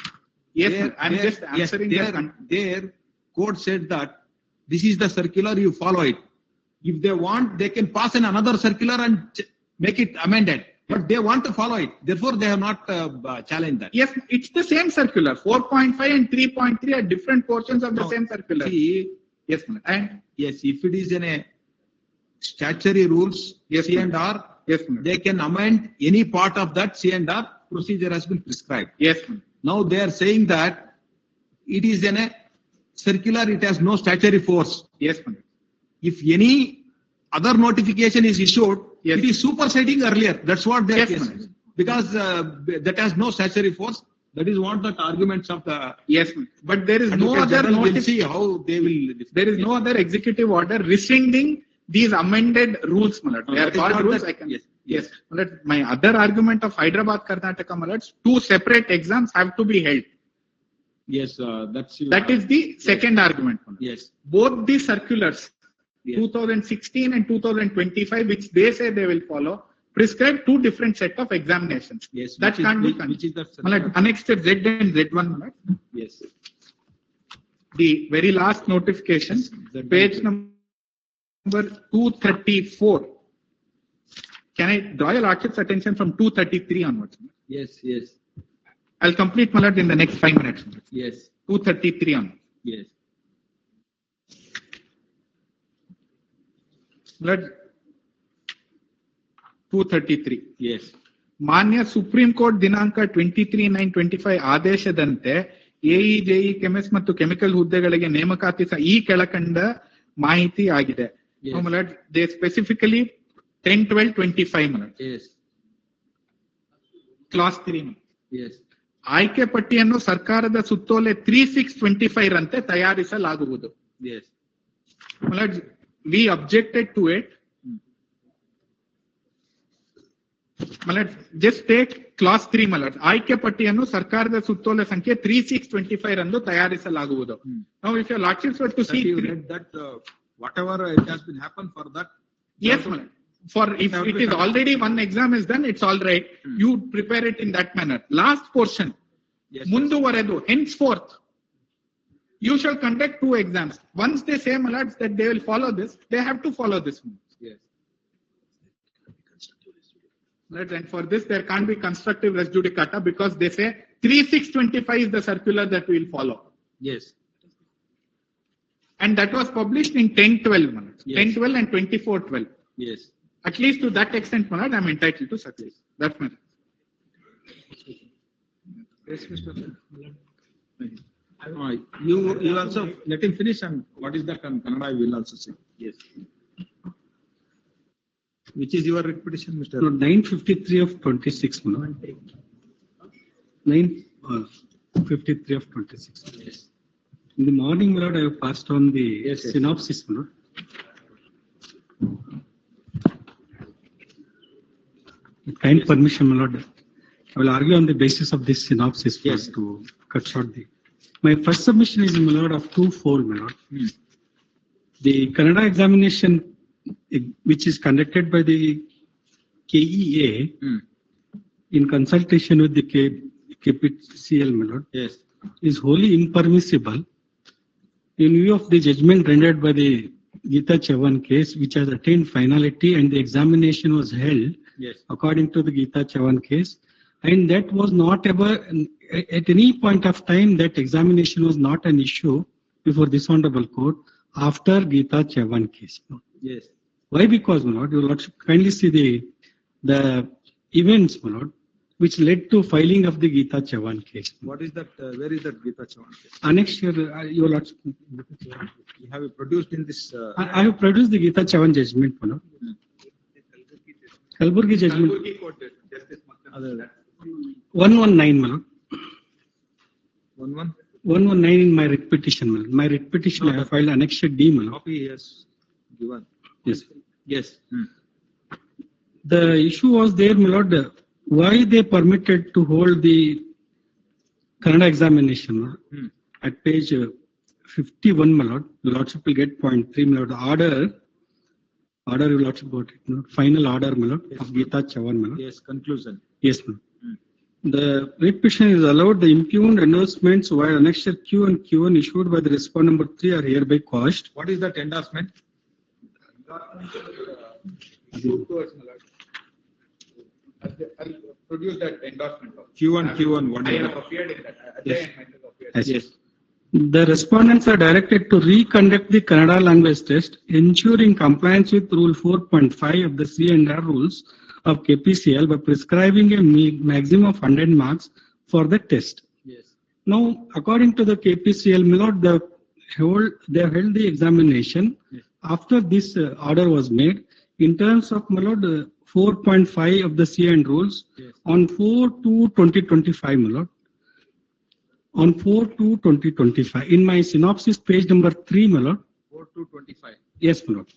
yes, I'm just answering
their court said that this is the circular, you follow it. If they want, they can pass in another circular and make it amended. But they want to follow it. Therefore, they have not challenged that.
Yes, it's the same circular. 4.5 and 3.3 are different portions of the same circular.
See,
yes, and
yes, if it is in a statutory rules, C&R,
Yes, my lord.
they can amend any part of that C&R procedure has been prescribed.
Yes, my lord.
Now they are saying that it is in a circular, it has no statutory force.
Yes, my lord.
If any other notification is issued,
Yes.
it is superseding earlier. That's what they are
Yes,
saying. Because that has no statutory force. That is what the arguments of the
Yes, my lord. But there is no
Advocate
other
General will
notice.
see how they will.
There is no other executive order rescinding these amended rules, my lord. They are
That is
called
not
rules.
that-
I can.
yes,
Yes. My lord, my other argument of Hyderabad, Karnataka, my lord, 2 separate exams have to be held.
Yes, that's you.
That is the second argument, my lord.
Yes.
Both the circulars,
Yes.
2016 and 2025, which they say they will follow, prescribe 2 different set of examinations.
Yes.
That
which
can't be
is,
continued.
which is that?
My lord, annexed Z and Z1, my lord.
Yes.
The very last notification,
Yes.
page number 234. Can I draw your lordship's attention from 233 onwards?
Yes. Yes.
I'll complete, my lord, in the next 5 minutes.
Yes.
233 onwards.
Yes.
Lord, 233.
Yes.
ಮಾನ್ಯ supreme court ದಿನಾಂಕ 23/9/25 ಆದೇಶದಂತೆ AE JE chemist ಮತ್ತು chemical ಹುದ್ದೆಗಳಿಗೆ ನೇಮಕಾತಿ ಈ ಕೆಳಕಂಡ ಮಾಹಿತಿ ಆಗಿದೆ.
Yes.
No, my lord, they specifically 10/12/25, my lord.
Yes.
Clause 3.
Yes.
ಆಯ್ಕೆ ಪಟ್ಟಿಯನ್ನು ಸರ್ಕಾರದ ಸುತ್ತೋಲೆ 3625 ರಂತೆ ತಯಾರಿಸಲಾಗುವುದು.
Yes.
My lord, we objected to it. My lord, just take clause 3, my lord. ಆಯ್ಕೆ ಪಟ್ಟಿಯನ್ನು ಸರ್ಕಾರದ ಸುತ್ತೋಲೆ ಸಂಖ್ಯೆ 3625 ರಂದು ತಯಾರಿಸಲಾಗುವುದು. Now, if your lordships were to
That
see
you read that whatever it has been happened for that.
yes, my lord. For if
Have
it
to
is
have-
already one exam is done, it's all right. You prepare it in that manner. Last portion.
Yes.
ಮುಂದುವರೆದು henceforth you shall conduct 2 exams. Once they say, my lords, that they will follow this, they have to follow this one.
Yes.
Right? And for this there can't be constructive res judicata because they say 3625 is the circular that we will follow.
Yes.
And that was published in 10/12, my lords.
Yes.
10/12 and 24/12.
Yes.
At least to that extent, my lord, I am entitled to such. That's my.
Yes, Mr. You also let him finish, and what is that on Kannada I will also say. Yes. Which is your repetition, Mr.
So 953 of 26, no? 953 of 26.
Yes.
In the morning, my lord, I have passed on the
Yes, yes.
synopsis, my lord. With kind permission, my lord, I will argue on the basis of this synopsis
Yes.
first to cut short the. My first submission is, my lord, of 2-fold, my lord. The Kannada examination, which is conducted by the KEA in consultation with the KPCL, my lord,
Yes.
is wholly impermissible in view of the judgment rendered by the Geeta Chavan case, which has attained finality and the examination was held
Yes.
according to the Geeta Chavan case. And that was not ever, at any point of time, that examination was not an issue before this honorable court after Geeta Chavan case.
Yes.
Why? Because, my lord, you will kindly see the events, my lord, which led to filing of the Geeta Chavan case.
What is that? Where is that Geeta Chavan case?
Annexed here, you will
You have it produced in this.
I have produced the Geeta Chavan judgment, my lord. Kalburgi judgment,
Kalburgi court justice
other
119, my lord.
1-1.
119 in my writ petition, my lord. My writ petition, I have filed annexed D, my lord.
Copy he has given.
Yes.
Yes.
The issue was there, my lord, why they permitted to hold the Kannada examination, my lord. At page 51, my lord, the lordship will get point 3, my lord. The order, your lordship got it, my lord. Final order, my lord, of Geeta Chavan, my lord.
Yes. Conclusion.
Yes, ma'am. The writ petition is allowed the impugned endorsements while annexure Q and Q1 issued by the respondent number 3 are hereby quashed.
What is that endorsement?
I'll produce that endorsement.
Q1. What
I
is
have
that?
appeared in that.
Yes.
Yes.
Yes.
The respondents are directed to reconduct the Kannada language test, ensuring compliance with Rule 4.5 of the C&R rules of KPCL by prescribing a maximum of 100 marks for the test.
Yes.
Now, according to the KPCL, my lord, they held the examination.
Yes.
After this order was made, in terms of, my lord, 4.5 of the CN rules,
Yes.
on 4/2/2025, my lord. On 4/2/2025, in my synopsis, page number 3, my lord.
4/2/25.
Yes, my lord.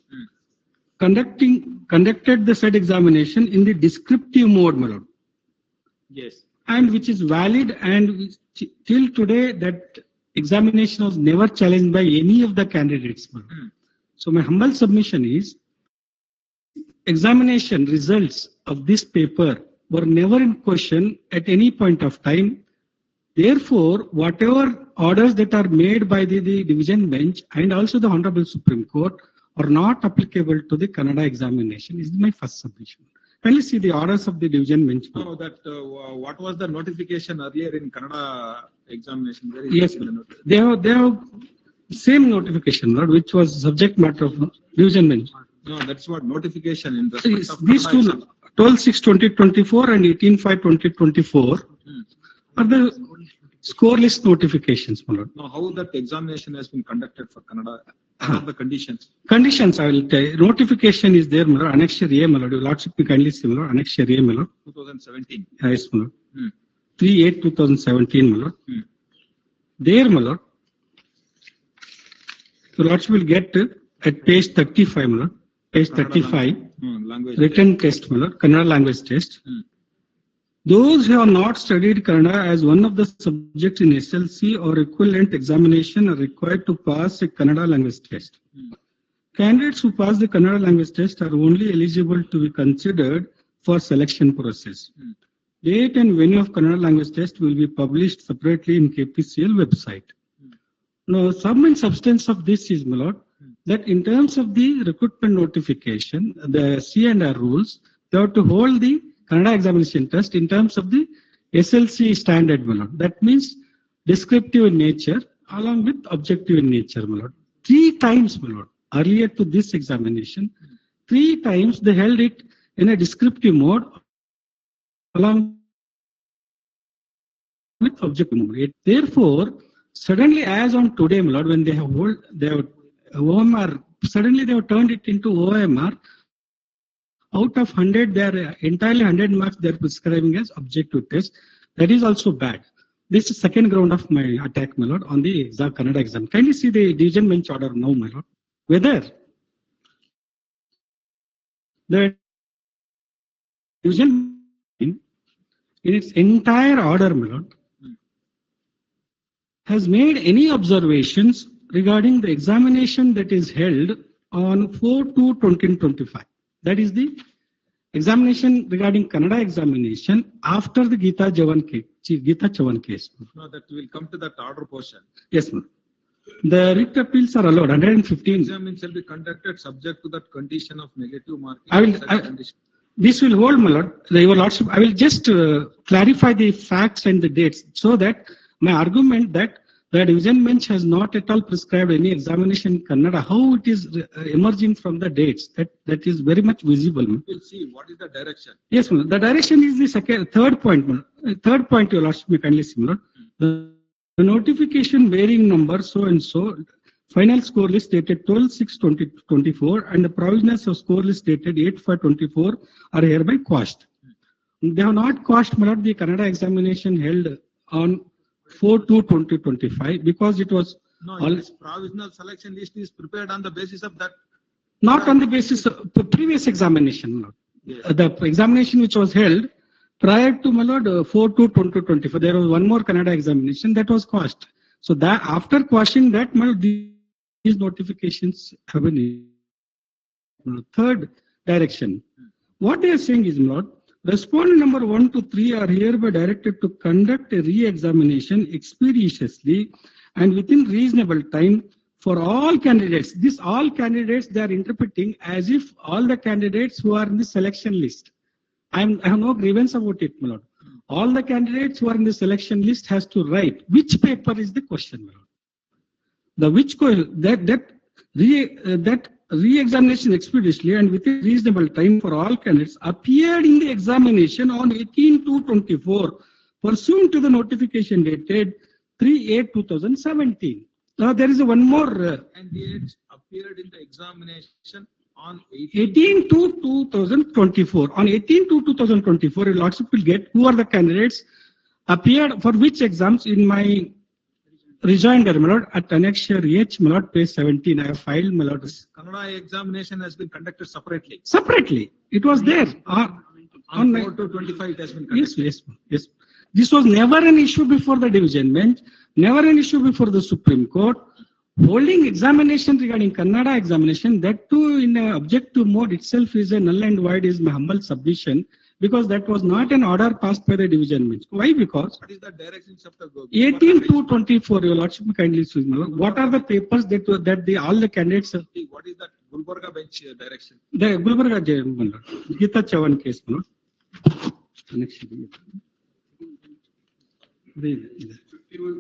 Conducted the said examination in the descriptive mode, my lord,
Yes.
and which is valid, and till today that examination was never challenged by any of the candidates, my lord. So my humble submission is, examination results of this paper were never in question at any point of time. Therefore, whatever orders that are made by the division bench and also the Honorable Supreme Court are not applicable to the Kannada examination. This is my first submission. Kindly see the orders of the division bench.
No, that what was the notification earlier in Kannada examination? Where is
Yes,
the notification?
they have same notification, Lord, which was subject matter of division bench.
No, that's what notification in respect of
These
Kannada
two,
exam.
12/6/2024 and 18/5/2024 are the score list notifications, my lord.
No, how that examination has been conducted for Kannada? What are the conditions?
Conditions, I will tell you. Notification is there, my lord. Annexure A, my lord. Your lordship, you kindly see, my lord. Annexure A, my lord.
2017.
Yes, my lord.
Hmm.
3/8/2017, my lord. There, my lord. Your lordship will get at page 35, my lord. Page 35,
Language.
written test, my lord. Kannada language test. Those who have not studied Kannada as one of the subjects in SLC or equivalent examination are required to pass a Kannada language test. Candidates who pass the Kannada language test are only eligible to be considered for selection process. Date and venue of Kannada language test will be published separately in KPCL website. Now, sum and substance of this is, my lord, that in terms of the recruitment notification, the C&R rules, they have to hold the Kannada examination test in terms of the SLC standard, my lord. That means descriptive in nature along with objective in nature, my lord. 3 times, my lord, earlier to this examination, 3 times they held it in a descriptive mode along with objective mode. Therefore, suddenly, as on today, my lord, when they have OMR, suddenly they have turned it into OMR. Out of 100, they are entirely 100 marks they are prescribing as objective test. That is also bad. This is second ground of my attack, my lord, on the Kannada exam. Kindly see the division bench order now, my lord. Whether the division in its entire order, my lord, has made any observations regarding the examination that is held on 4/2/2025. That is the examination regarding Kannada examination after the Geeta Chavan case.
No, that will come to that order portion.
Yes, ma'am. The writ appeals are allowed, 115.
Exam shall be conducted subject to that condition of negative marking.
This will hold, my lord. Your lordship, I will just clarify the facts and the dates so that my argument that the division bench has not at all prescribed any examination in Kannada, how it is emerging from the dates, that is very much visible.
We'll see what is the direction.
Yes, ma'am. The direction is the third point, ma'am. Third point, your lordship, may kindly see, my lord. The notification bearing number so and so, final score list dated 12/6/2024 and the provisionals of score list dated 8/5/24 are hereby quashed. They have not quashed, my lord, the Kannada examination held on 4/2/2025 because it was
this provisional selection list is prepared on the basis of that.
Not on the basis of the previous examination, my lord.
Yes.
The examination which was held prior to, my lord, 4/2/2024, there was one more Kannada examination that was quashed. So that after quashing that, my lord, these notifications have been. Third direction. What they are saying is, my lord, respondent number 1 to 3 are hereby directed to conduct a re-examination expeditiously and within reasonable time for all candidates. This all candidates they are interpreting as if all the candidates who are in the selection list. I have no grievance about it, my lord. All the candidates who are in the selection list has to write which paper is the question, my lord. The which that re-examination expeditiously and within reasonable time for all candidates appeared in the examination on 18/2/24 pursuant to the notification dated 3/8/2017. Now there is one more
Candidates appeared in the examination on
18/2/2024. On 18/2/2024, your lordship will get who are the candidates appeared for which exams in my rejoinder, my lord, at annexure H, my lord, page 17. I have filed, my lord.
Kannada examination has been conducted separately.
Separately, it was there.
On 4/2/25 it has been conducted.
Yes. This was never an issue before the division bench, never an issue before the Supreme Court. Holding examination regarding Kannada examination, that too in an objective mode itself is a null and void, is my humble submission, because that was not an order passed by the division bench. Why? Because
What is the directions of the
18/2/24, your lordship kindly excuse me, what are the papers that all the candidates
What is that Gulbarga bench direction?
the Gulbarga Gita Chavan case, my lord.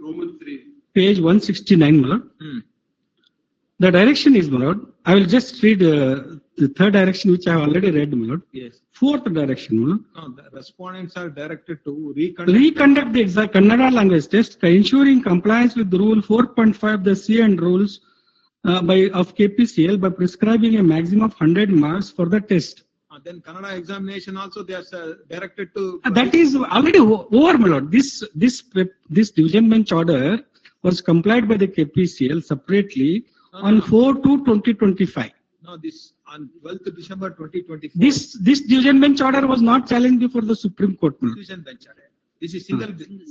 Roman 3.
Page 169, my lord. The direction is, my lord, I will just read the third direction which I have already read, my lord.
Yes.
Fourth direction, my lord.
No, the respondents are directed to
Reconduct the exact Kannada language test, ensuring compliance with rule 4.5 of the C and rules of KPCL by prescribing a maximum of 100 marks for the test.
Then Kannada examination also they are directed to.
That is already over, my lord. This division bench order was complied by the KPCL separately on 4/2/2025.
No, this on 12th December 2024.
This division bench order was not challenged before the Supreme Court.
Division bench order. This is single.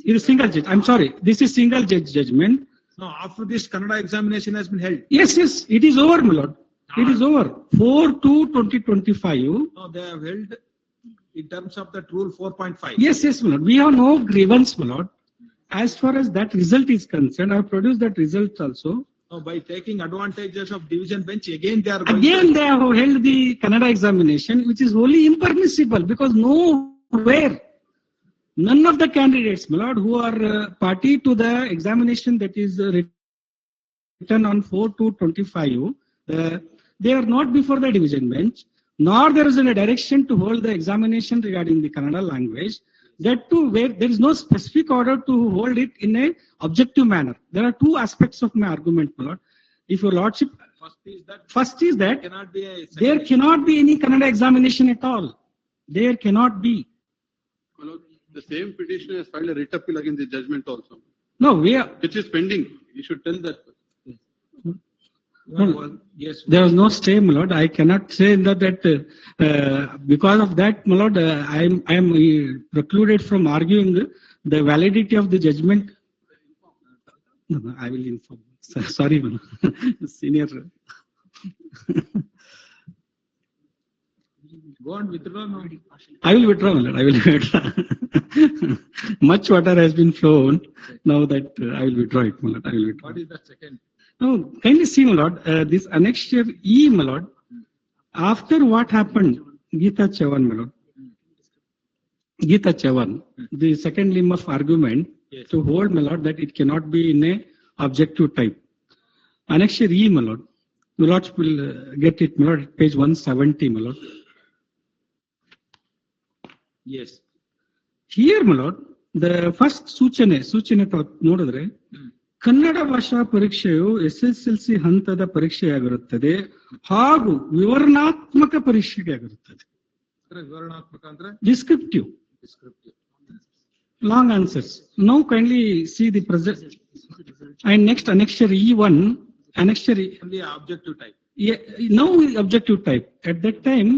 It is single judge. I'm sorry. This is single judge judgment.
No, after this Kannada examination has been held.
Yes. It is over, my lord. It is over. 4/2/2025.
No, they have held in terms of that rule 4.5.
Yes, my lord. We have no grievance, my lord. As far as that result is concerned, I have produced that result also.
No, by taking advantages of division bench, again they are
They have held the Kannada examination, which is wholly impermissible because nowhere, none of the candidates, my lord, who are party to the examination that is written on 4/2/25, they are not before the division bench, nor there is a direction to hold the examination regarding the Kannada language. That too, where there is no specific order to hold it in a objective manner. There are two aspects of my argument, my lord. If your lordship, first is that there cannot be any Kannada examination at all. There cannot be.
The same petitioner has filed a writ appeal against the judgment also.
No,
which is pending. You should tell that.
Yes.
There was no stay, my lord. I cannot say that because of that, my lord, I am precluded from arguing the validity of the judgment. No, I will inform. Sorry, my lord. Senior.
Go and withdraw now.
I will withdraw, my lord. I will withdraw. Much water has been flown. Now that I will withdraw it, my lord. I will withdraw.
What is the second?
No, kindly see, my lord, this annexure E, my lord, after what happened, Gita Chavan, my lord, Gita Chavan, the second limb of argument to hold, my lord, that it cannot be in a objective type. Annexure E, my lord, my lord will get it, my lord, page 170, my lord.
Yes.
Here, my lord, the first Suchane nodadre, Kannada ಭಾಷಾ ಪರೀಕ್ಷೆಯು SSLC ಹಂತದ ಪರೀಕ್ಷೆಯಾಗಿರುತ್ತದೆ ಹಾಗೂ ವಿವರಣಾತ್ಮಕ ಪರೀಕ್ಷೆಯಾಗಿರುತ್ತದೆ.
ವಿವರಣಾತ್ಮಕ ಅಂದ್ರೆ
descriptive long answers. Now kindly see the present and next annexure E1, annexure
only objective type.
Now objective type. At that time,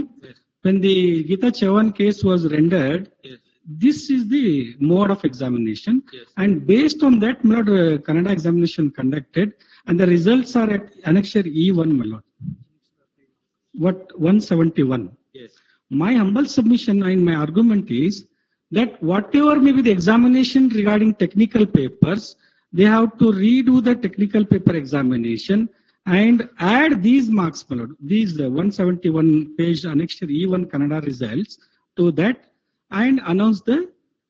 when the Gita Chavan case was rendered, this is the mode of examination, and based on that, my lord, Kannada examination conducted, and the results are at annexure E1, my lord. What 171?
Yes.
My humble submission and my argument is that whatever may be the examination regarding technical papers, they have to redo the technical paper examination and add these marks, my lord, these 171 page annexure E1 Kannada results to that, and announce the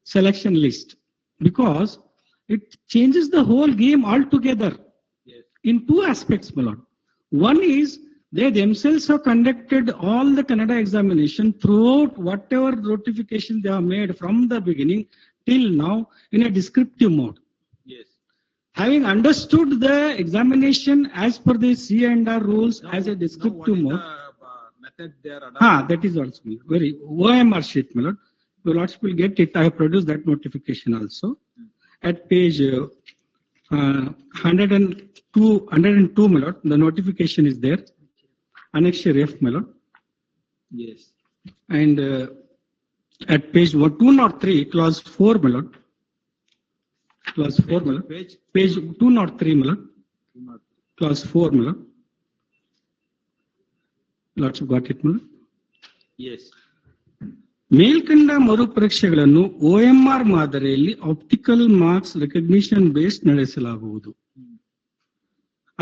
selection list, because it changes the whole game altogether. In two aspects, my lord. One is They themselves have conducted all the Kannada examination throughout whatever notification they have made from the beginning till now in a descriptive mode.
Yes.
Having understood the examination as per the C&R rules
Now-
as a
now
descriptive
what is
mode.
the method they are adopting?
That is also very OMR sheet, my lord. You lots will get it. I have produced that notification also. At page 102, my lord, the notification is there. Annexure F, my lord.
Yes.
And at page 203, clause 4, my lord. Clause 4, my lord. Page 203, my lord. Clause 4, my lord. Lots of got it, my lord.
Yes.
ಮೇಲ್ಕಂಡ ಮರುಪರೀಕ್ಷೆಗಳನ್ನು OMR ಮಾದರಿಯಲ್ಲಿ optical marks recognition based ನಡೆಸಲಾಗುವುದು.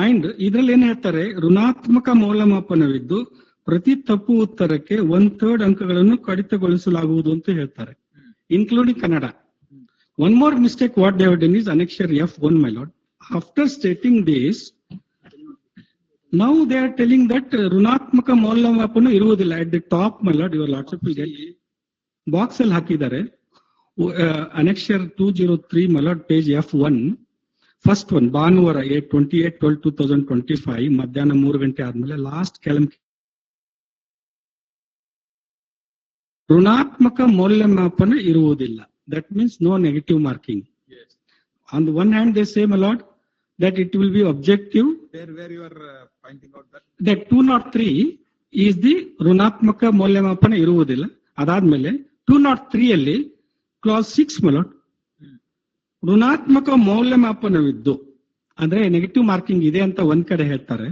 And ಇದರಲ್ಲಿ ಏನ್ ಹೇಳ್ತಾರೆ, ಋಣಾತ್ಮಕ ಮೌಲ್ಯಮಾಪನವಿದ್ದು ಪ್ರತಿ ತಪ್ಪು ಉತ್ತರಕ್ಕೆ 1/3 ಅಂಕಗಳನ್ನು ಕಡಿತಗೊಳಿಸಲಾಗುವುದು ಅಂತ ಹೇಳ್ತಾರೆ, including Kannada. One more mistake what they have done is annexure F1, my lord. After stating this, now they are telling that ಋಣಾತ್ಮಕ ಮೌಲ್ಯಮಾಪನ ಇರುವುದಿಲ್ಲ. At the top, my lord, your lordship will get box ಅಲ್ಲಿ ಹಾಕಿದ್ದಾರೆ. Annexure 203, my lord, page F1, first one, ಭಾನುವಾರ 28/12/2025 ಮಧ್ಯಾಹ್ನ 3 ಗಂಟೆ ಆದ್ಮೇಲೆ last column, ಋಣಾತ್ಮಕ ಮೌಲ್ಯಮಾಪನ ಇರುವುದಿಲ್ಲ. That means no negative marking.
Yes.
On the one hand, they say, my lord, that it will be objective.
Where you are pointing out that.
That 203 is the ಋಣಾತ್ಮಕ ಮೌಲ್ಯಮಾಪನ ಇರುವುದಿಲ್ಲ. ಅದಾದ್ಮೇಲೆ 203 ಅಲ್ಲಿ ಕ್ಲಾಸ್ 6, my lord, ಋಣಾತ್ಮಕ ಮೌಲ್ಯಮಾಪನವಿದ್ದು ಅಂದ್ರೆ negative marking ಇದೆ ಅಂತ ಒಂದ್ ಕಡೆ ಹೇಳ್ತಾರೆ.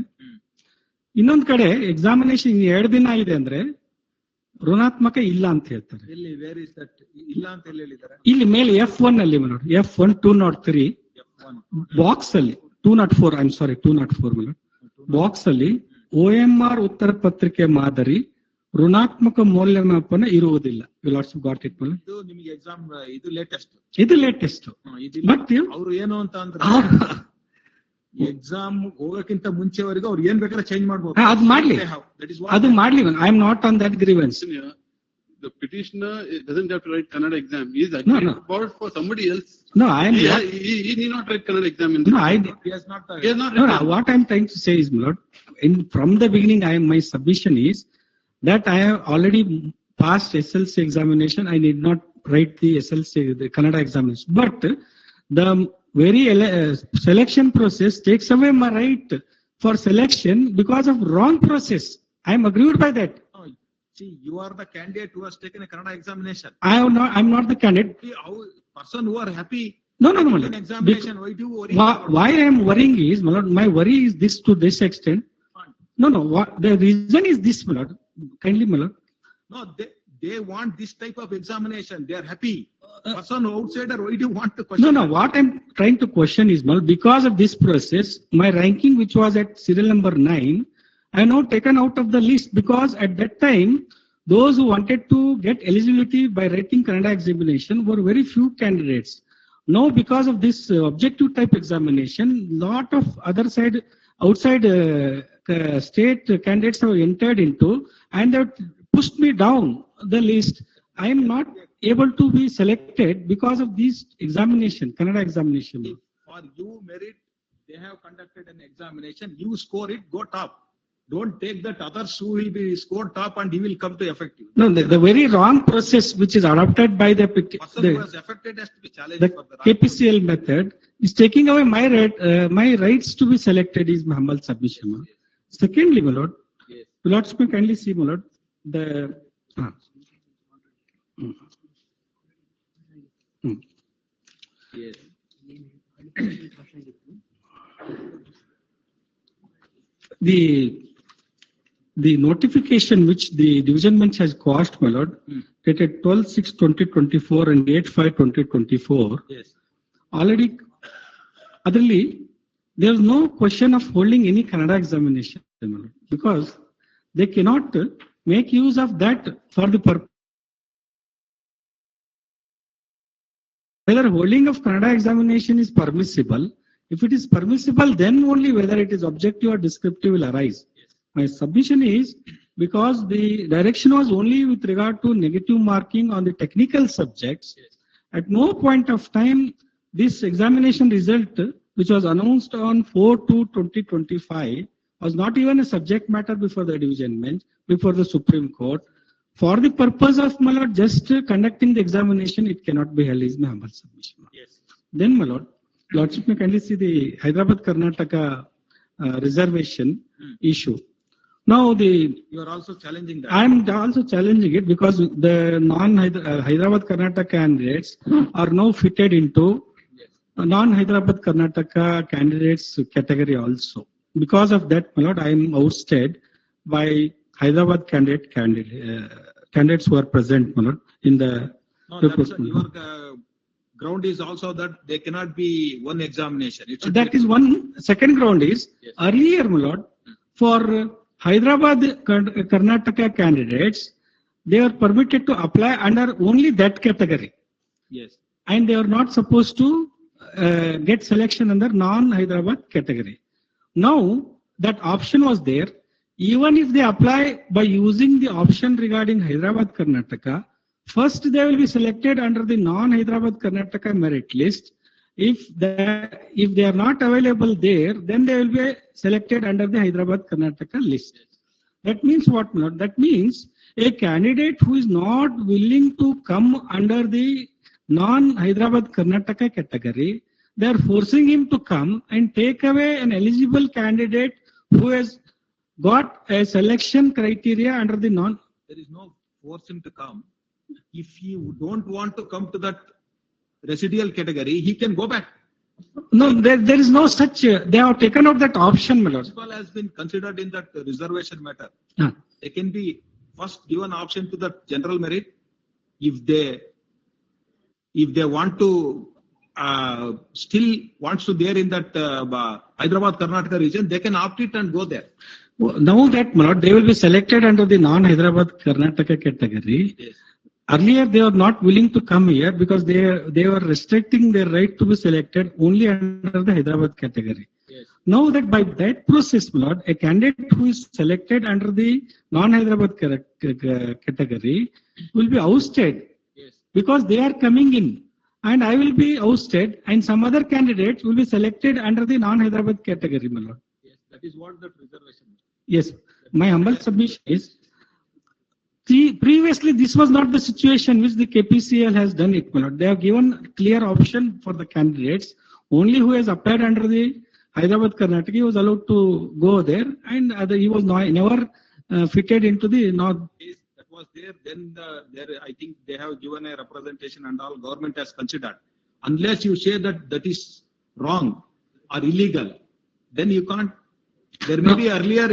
ಇನ್ನೊಂದ್ ಕಡೆ ಎಕ್ಸಾಮಿನೇಷನ್ 2 ದಿನ ಇದೆ ಅಂದ್ರೆ ಋಣಾತ್ಮಕ ಇಲ್ಲ ಅಂತ ಹೇಳ್ತಾರೆ.
ಎಲ್ಲಿ ವೇರ್ ಇಸ್ ದಟ್ ಇಲ್ಲ ಅಂತ ಎಲ್ಲಿ ಹೇಳಿದ್ದಾರೆ?
ಇಲ್ಲಿ ಮೇಲೆ F1 ಅಲ್ಲಿ ನೋಡಿ, F1 203 ಬಾಕ್ಸ್ ಅಲ್ಲಿ 204, ಐ ಆಮ್ ಸಾರಿ 204 ಮೇಲೆ ಬಾಕ್ಸ್ ಅಲ್ಲಿ OMR ಉತ್ತರ ಪತ್ರಿಕೆ ಮಾದರಿ ಋಣಾತ್ಮಕ ಮೌಲ್ಯಮಾಪನ ಇರುವುದಿಲ್ಲ. ಗಾಟ್ ಇಟ್ ಮೇಲೆ
ಇದು ನಿಮಗೆ ಎಕ್ಸಾಮ್ ಇದು ಲೇಟೆಸ್ಟ್.
ಇದು ಲೇಟೆಸ್ಟ್. ಬಟ್
ಅವರು ಏನು ಅಂತ ಅಂದ್ರೆ ಎಕ್ಸಾಮ್ ಹೋಗಕ್ಕಿಂತ ಮುಂಚೆವರೆಗೂ ಅವ್ರು ಏನ್ ಬೇಕಾದ್ರೆ ಚೇಂಜ್ ಮಾಡಬಹುದು.
ಅದು ಮಾಡ್ಲಿ, ಅದು ಮಾಡ್ಲಿ. I am not on that grievance.
The petitioner doesn't have to write Kannada exam. He is actually about for somebody else.
No, I am.
He need not write Kannada exam. In
No,
He has not.
He has not
no,
written.
what I am trying to say is, my lord, from the beginning, my submission is that I have already passed SLC examination. I need not write the SLC, the Kannada examination. But the very selection process takes away my right for selection because of wrong process. I am aggrieved by that.
See, you are the candidate who has taken a Kannada examination.
I'm not the candidate.
How person who are happy.
No, my
in
lord.
examination. Why do you worry?
Why I am worrying is, my lord, my worry is this to this extent. No, what the reason is this, my lord. Kindly, my lord.
No, they want this type of examination. They are happy. Person outsider, why do you want to question?
No, what I'm trying to question is, mal, because of this process, my ranking, which was at serial number 9, I have now taken out of the list, because at that time, those who wanted to get eligibility by writing Kannada examination were very few candidates. Now, because of this objective type examination, lot of other side, outside state candidates have entered into, and they have pushed me down the list. I am not able to be selected because of this examination, Kannada examination.
For you merit, they have conducted an examination. You score it, go top. Don't take that others who will be scored top and he will come to affect you.
No, the very wrong process which is adopted by the
Person who has affected has to be challenged
the
for the
KPCL method is taking away my rights to be selected is my humble submission. Secondly, my lord,
Yes.
lords may kindly see, my lord, the
Yes.
the notification which the division bench has caused, my lord, dated 12/6/2024 and 8/5/2024.
Yes.
Already, otherly, there is no question of holding any Kannada examination, my lord, because they cannot make use of that for the purpose. Whether holding of Kannada examination is permissible, if it is permissible, then only whether it is objective or descriptive will arise. My submission is because the direction was only with regard to negative marking on the technical subjects. At no point of time, this examination result, which was announced on 4/2/2025, was not even a subject matter before the division bench, before the Supreme Court. For the purpose of, my lord, just conducting the examination, it cannot be held, is my humble submission.
Yes.
Then, my lord, Lordship may kindly see the Hyderabad Karnataka reservation issue. Now,
You are also challenging that.
I am also challenging it because the non-Hyderabad Karnataka candidates are now fitted into non-Hyderabad Karnataka candidates category also. Because of that, my lord, I am ousted by Hyderabad candidates who are present, my lord, in the recruitment.
Your ground is also that they cannot be one examination. It should
That
be
is one. Second ground is earlier, my lord, for Hyderabad Karnataka candidates, they are permitted to apply under only that category.
Yes.
And they are not supposed to get selection under non-Hyderabad category. Now, that option was there. Even if they apply by using the option regarding Hyderabad Karnataka, first they will be selected under the non-Hyderabad Karnataka merit list. If they are not available there, then they will be selected under the Hyderabad Karnataka list. That means what? That means a candidate who is not willing to come under the non-Hyderabad Karnataka category, they are forcing him to come and take away an eligible candidate who has got a selection criteria under the non.
There is no forcing to come. If you don't want to come to that residual category, he can go back.
No, there is no such. They have taken out that option, my lord.
Principal has been considered in that reservation matter.
Ah.
They can be first given option to the general merit. If they want to still wants to there in that Hyderabad Karnataka region, they can opt it and go there.
Now that, my lord, they will be selected under the non-Hyderabad Karnataka category.
Yes.
Earlier, they are not willing to come here because they were restricting their right to be selected only under the Hyderabad category.
Yes.
Now that by that process, my lord, a candidate who is selected under the non-Hyderabad category will be ousted.
Yes.
Because they are coming in, and I will be ousted, and some other candidates will be selected under the non-Hyderabad category, my lord.
Yes. That is what the reservation is.
Yes. My humble submission is, previously this was not the situation which the KPCL has done it, my lord. They have given clear option for the candidates. Only who has applied under the Hyderabad Karnataka was allowed to go there, and he was never fitted into the north.
That was there. Then I think they have given a representation and all government has considered. Unless you say that that is wrong or illegal, then you can't. There may be earlier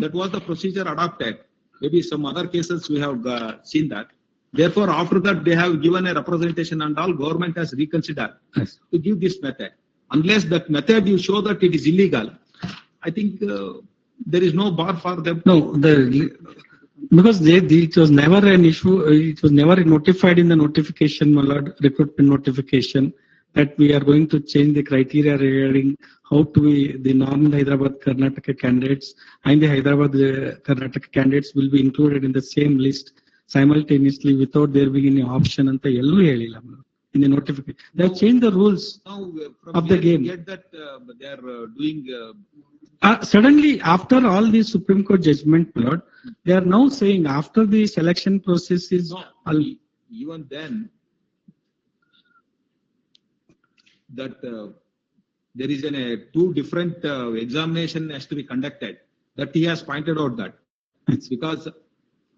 that was the procedure adopted. Maybe some other cases we have seen that. Therefore, after that they have given a representation and all government has reconsidered to give this method. Unless that method you show that it is illegal, I think there is no bar for them.
No, because it was never an issue. It was never notified in the notification, my lord, recruitment notification, that we are going to change the criteria regarding how to be the non-Hyderabad Karnataka candidates and the Hyderabad Karnataka candidates will be included in the same list simultaneously without there being any option anta ellu helilla in the notification. They have changed the rules of the game.
Get that they are doing.
Suddenly, after all the Supreme Court judgment, my lord, they are now saying after the selection process is
Even then, that there is two different examination has to be conducted. That he has pointed out that because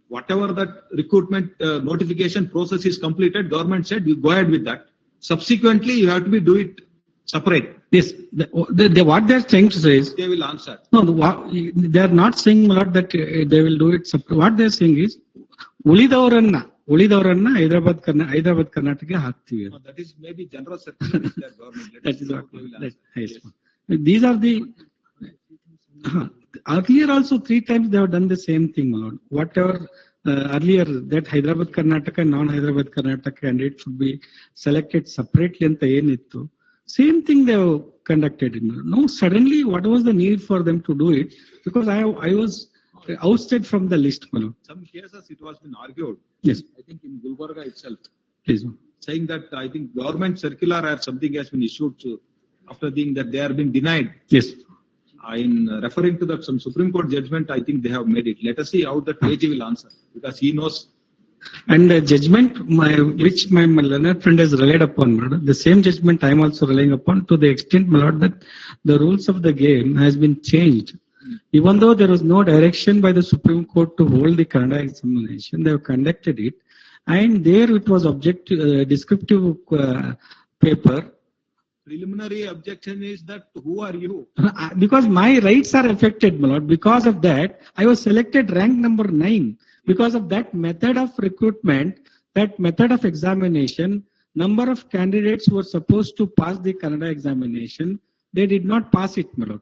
whatever that recruitment notification process is completed, government said you go ahead with that. Subsequently, you have to do it separate.
Yes, what they are saying to say is
they will answer.
No, they are not saying, my lord, that they will do it separate. What they are saying is ಉಳಿದವರನ್ನ ಹೈದರಾಬಾದ್ ಕರ್ನಾಟಕ ಹಾಕ್ತೀವಿ.
That is maybe general circular is their government.
That is what. These are the earlier also 3 times they have done the same thing, my lord. Whatever earlier that Hyderabad Karnataka and non-Hyderabad Karnataka candidate should be selected separately anta enittu. Same thing they have conducted. No, suddenly what was the need for them to do it? Because I was ousted from the list, my lord.
Some cases it was been argued.
Yes,
I think in Gulbarga itself,
please.
saying that I think government circular or something has been issued after being that they are being denied.
Yes.
In referring to that some Supreme Court judgment, I think they have made it. Let us see how that AG will answer because he knows.
And the judgment which my learned friend has relied upon, my lord, the same judgment I am also relying upon to the extent, my lord, that the rules of the game has been changed. Even though there was no direction by the Supreme Court to hold the Kannada examination, they have conducted it. And there it was descriptive paper.
Preliminary objection is that who are you?
Because my rights are affected, my lord. Because of that, I was selected rank number 9. Because of that method of recruitment, that method of examination, number of candidates who were supposed to pass the Kannada examination, they did not pass it, my lord.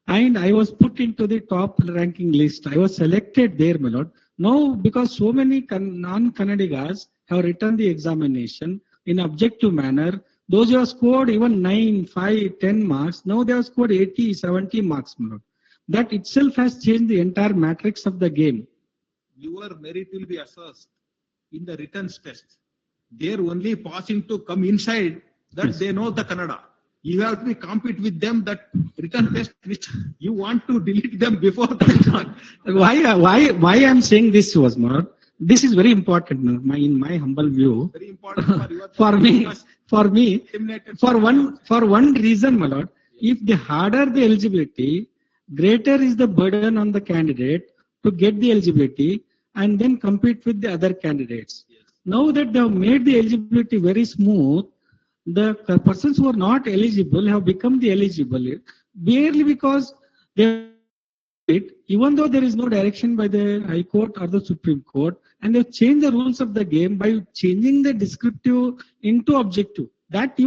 And I was put into the top ranking list. I was selected there, my lord. Now, because so many non-Kannadigas have written the examination in objective manner, those who have scored even 9, 5, 10 marks, now they have scored 80, 70 marks, my lord. That itself has changed the entire matrix of the game.
Your merit will be assessed in the written test. They are only passing to come inside that
Yes.
they know the Kannada. You have to be compete with them that written test which you want to delete them before the
Why I am saying this was, my lord, this is very important, in my humble view.
very important for your
For me,
eliminated
for one reason, my lord, if the harder the eligibility, greater is the burden on the candidate to get the eligibility and then compete with the other candidates.
Yes.
Now that they have made the eligibility very smooth, the persons who are not eligible have become the eligible barely because they, even though there is no direction by the High Court or the Supreme Court, and they've changed the rules of the game by changing the descriptive into objective. That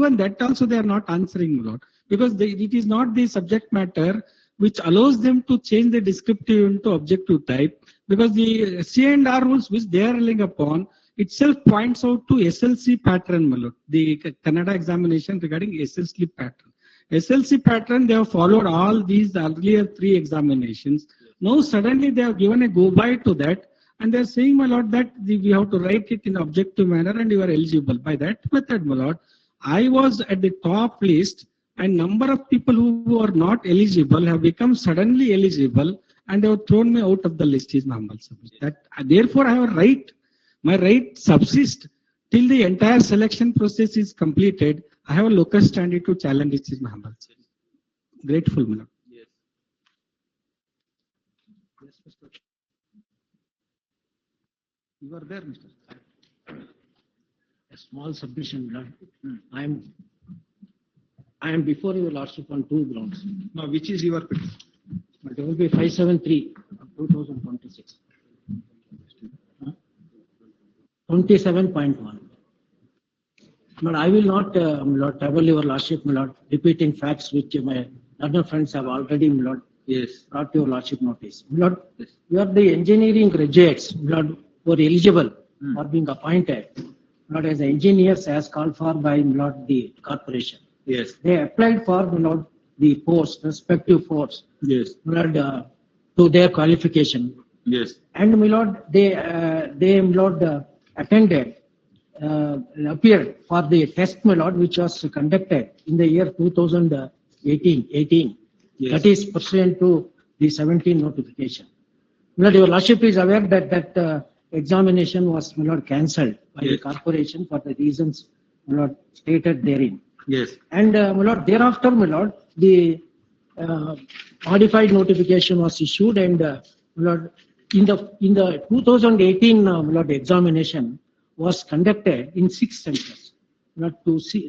also they are not answering, Lord, because it is not the subject matter which allows them to change the descriptive into objective type, because the C&R rules which they are relying upon itself points out to SLC pattern, my lord, the Kannada examination regarding SLC pattern. SLC pattern, they have followed all these earlier 3 examinations. Now suddenly they have given a go-by to that, and they are saying, my lord, that we have to write it in objective manner and you are eligible. By that method, my lord, I was at the top list, and number of people who are not eligible have become suddenly eligible, and they have thrown me out of the list, is my humble submission. That, therefore, I have a right. My right subsists till the entire selection process is completed. I have a locus standi to challenge it, is my humble submission. Grateful, my lord.
Yes. Yes, Mr. You are there, Mr.
A small submission, Lord. I am before your lordship on 2 grounds.
Now, which is your petition?
But it will be 573 of 2026. 27.1. Lord, I will not, Lord, trouble your lordship, my lord, repeating facts which my other friends have already, my lord,
Yes.
brought to your lordship notice. My lord, you are the engineering graduates, my lord, who are eligible for being appointed, my lord, as engineers as called for by, my lord, the corporation.
Yes.
They applied for, my lord, the post, respective posts,
Yes.
my lord, to their qualification.
Yes.
And my lord, they my lord, attended, appeared for the test, my lord, which was conducted in the year 2018.
Yes.
That is pursuant to the 17 notification. My lord, your lordship is aware that that examination was, my lord, cancelled by the
Yes.
corporation for the reasons, my lord, stated therein.
Yes.
And my lord, thereafter, my lord, the modified notification was issued, and my lord, in the 2018 my lord, examination was conducted in 6 centers, my lord,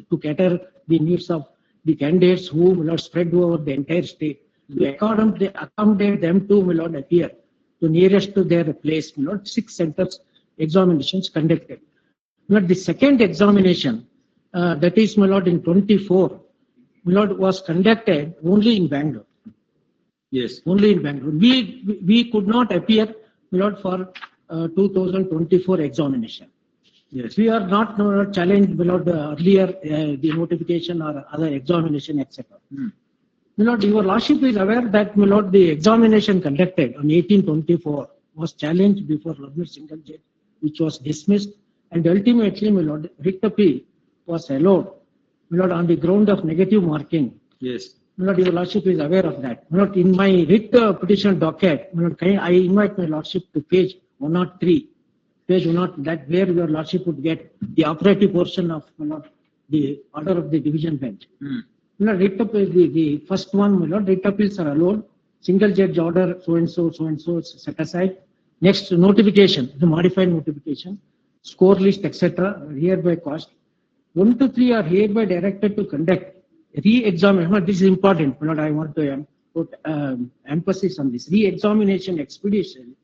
to cater the needs of the candidates who, my lord, spread over the entire state. To accommodate them to, my lord, appear to nearest to their place, my lord, 6 centers examinations conducted. My lord, the second examination, that is, my lord, in 24, my lord, was conducted only in Bangalore.
Yes.
Only in Bangalore. We could not appear, my lord, for 2024 examination.
Yes.
We are not challenged, my lord, earlier the notification or other examination, etc.
Hmm.
My Lord, your Lordship is aware that, my Lord, the examination conducted on 1824 was challenged before learned single judge, which was dismissed, and ultimately, my Lord, writ appeal was allowed, my Lord, on the ground of negative marking.
Yes.
My Lord, your Lordship is aware of that. My Lord, in my writ petition docket, my Lord, I invite my Lordship to page 103. Page 103, that where your Lordship would get the operative portion of, my Lord, the order of the division bench. My Lord, writ appeal, the first one, my Lord, writ appeals are allowed. Single judge order, so and so is set aside. Next, notification, the modified notification, score list, etc., hereby caused. 1 to 3 are hereby directed to conduct re-examination. This is important. My Lord, I want to put emphasis on this. Re-examination expeditiously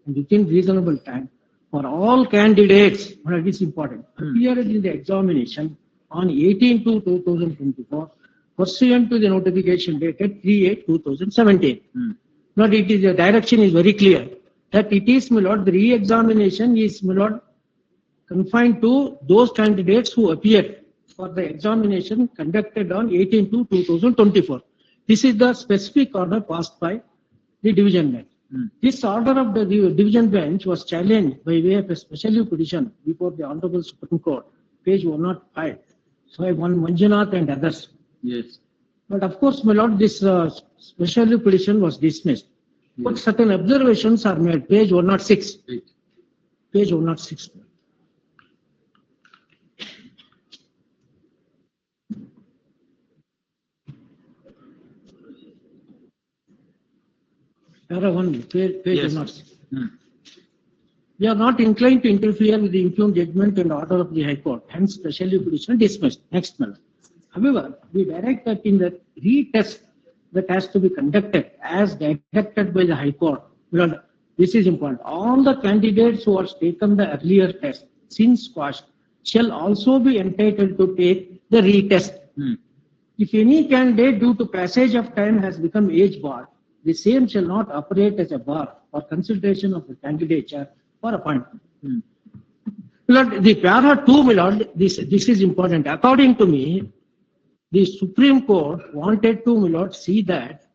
and within reasonable time for all candidates. My Lord, this is important. Appeared in the examination on 18/2/2024, pursuant to the notification dated 3/8/2017. Lord, it is the direction is very clear that it is, my Lord, the re-examination is, my Lord, confined to those candidates who appeared for the examination conducted on 18/2/2024. This is the specific order passed by the division bench. This order of the division bench was challenged by way of a special petition before the Honorable Supreme Court, page 105. So one Manjunath and others.
Yes.
But of course, my Lord, this special petition was dismissed. But certain observations are made. Page 106. Page 106. Para 1, page
Yes.
106. We are not inclined to interfere with the impugned judgment and order of the High Court. Hence, special petition dismissed. Next, madam. However, we direct that in the retest that has to be conducted as directed by the High Court. Well, this is important. All the candidates who have taken the earlier test since quashed shall also be entitled to take the retest. If any candidate due to passage of time has become age barred, the same shall not operate as a bar for consideration of the candidature for appointment. Lord, the para 2, my Lord, this is important. According to me, the Supreme Court wanted to, my Lord, see that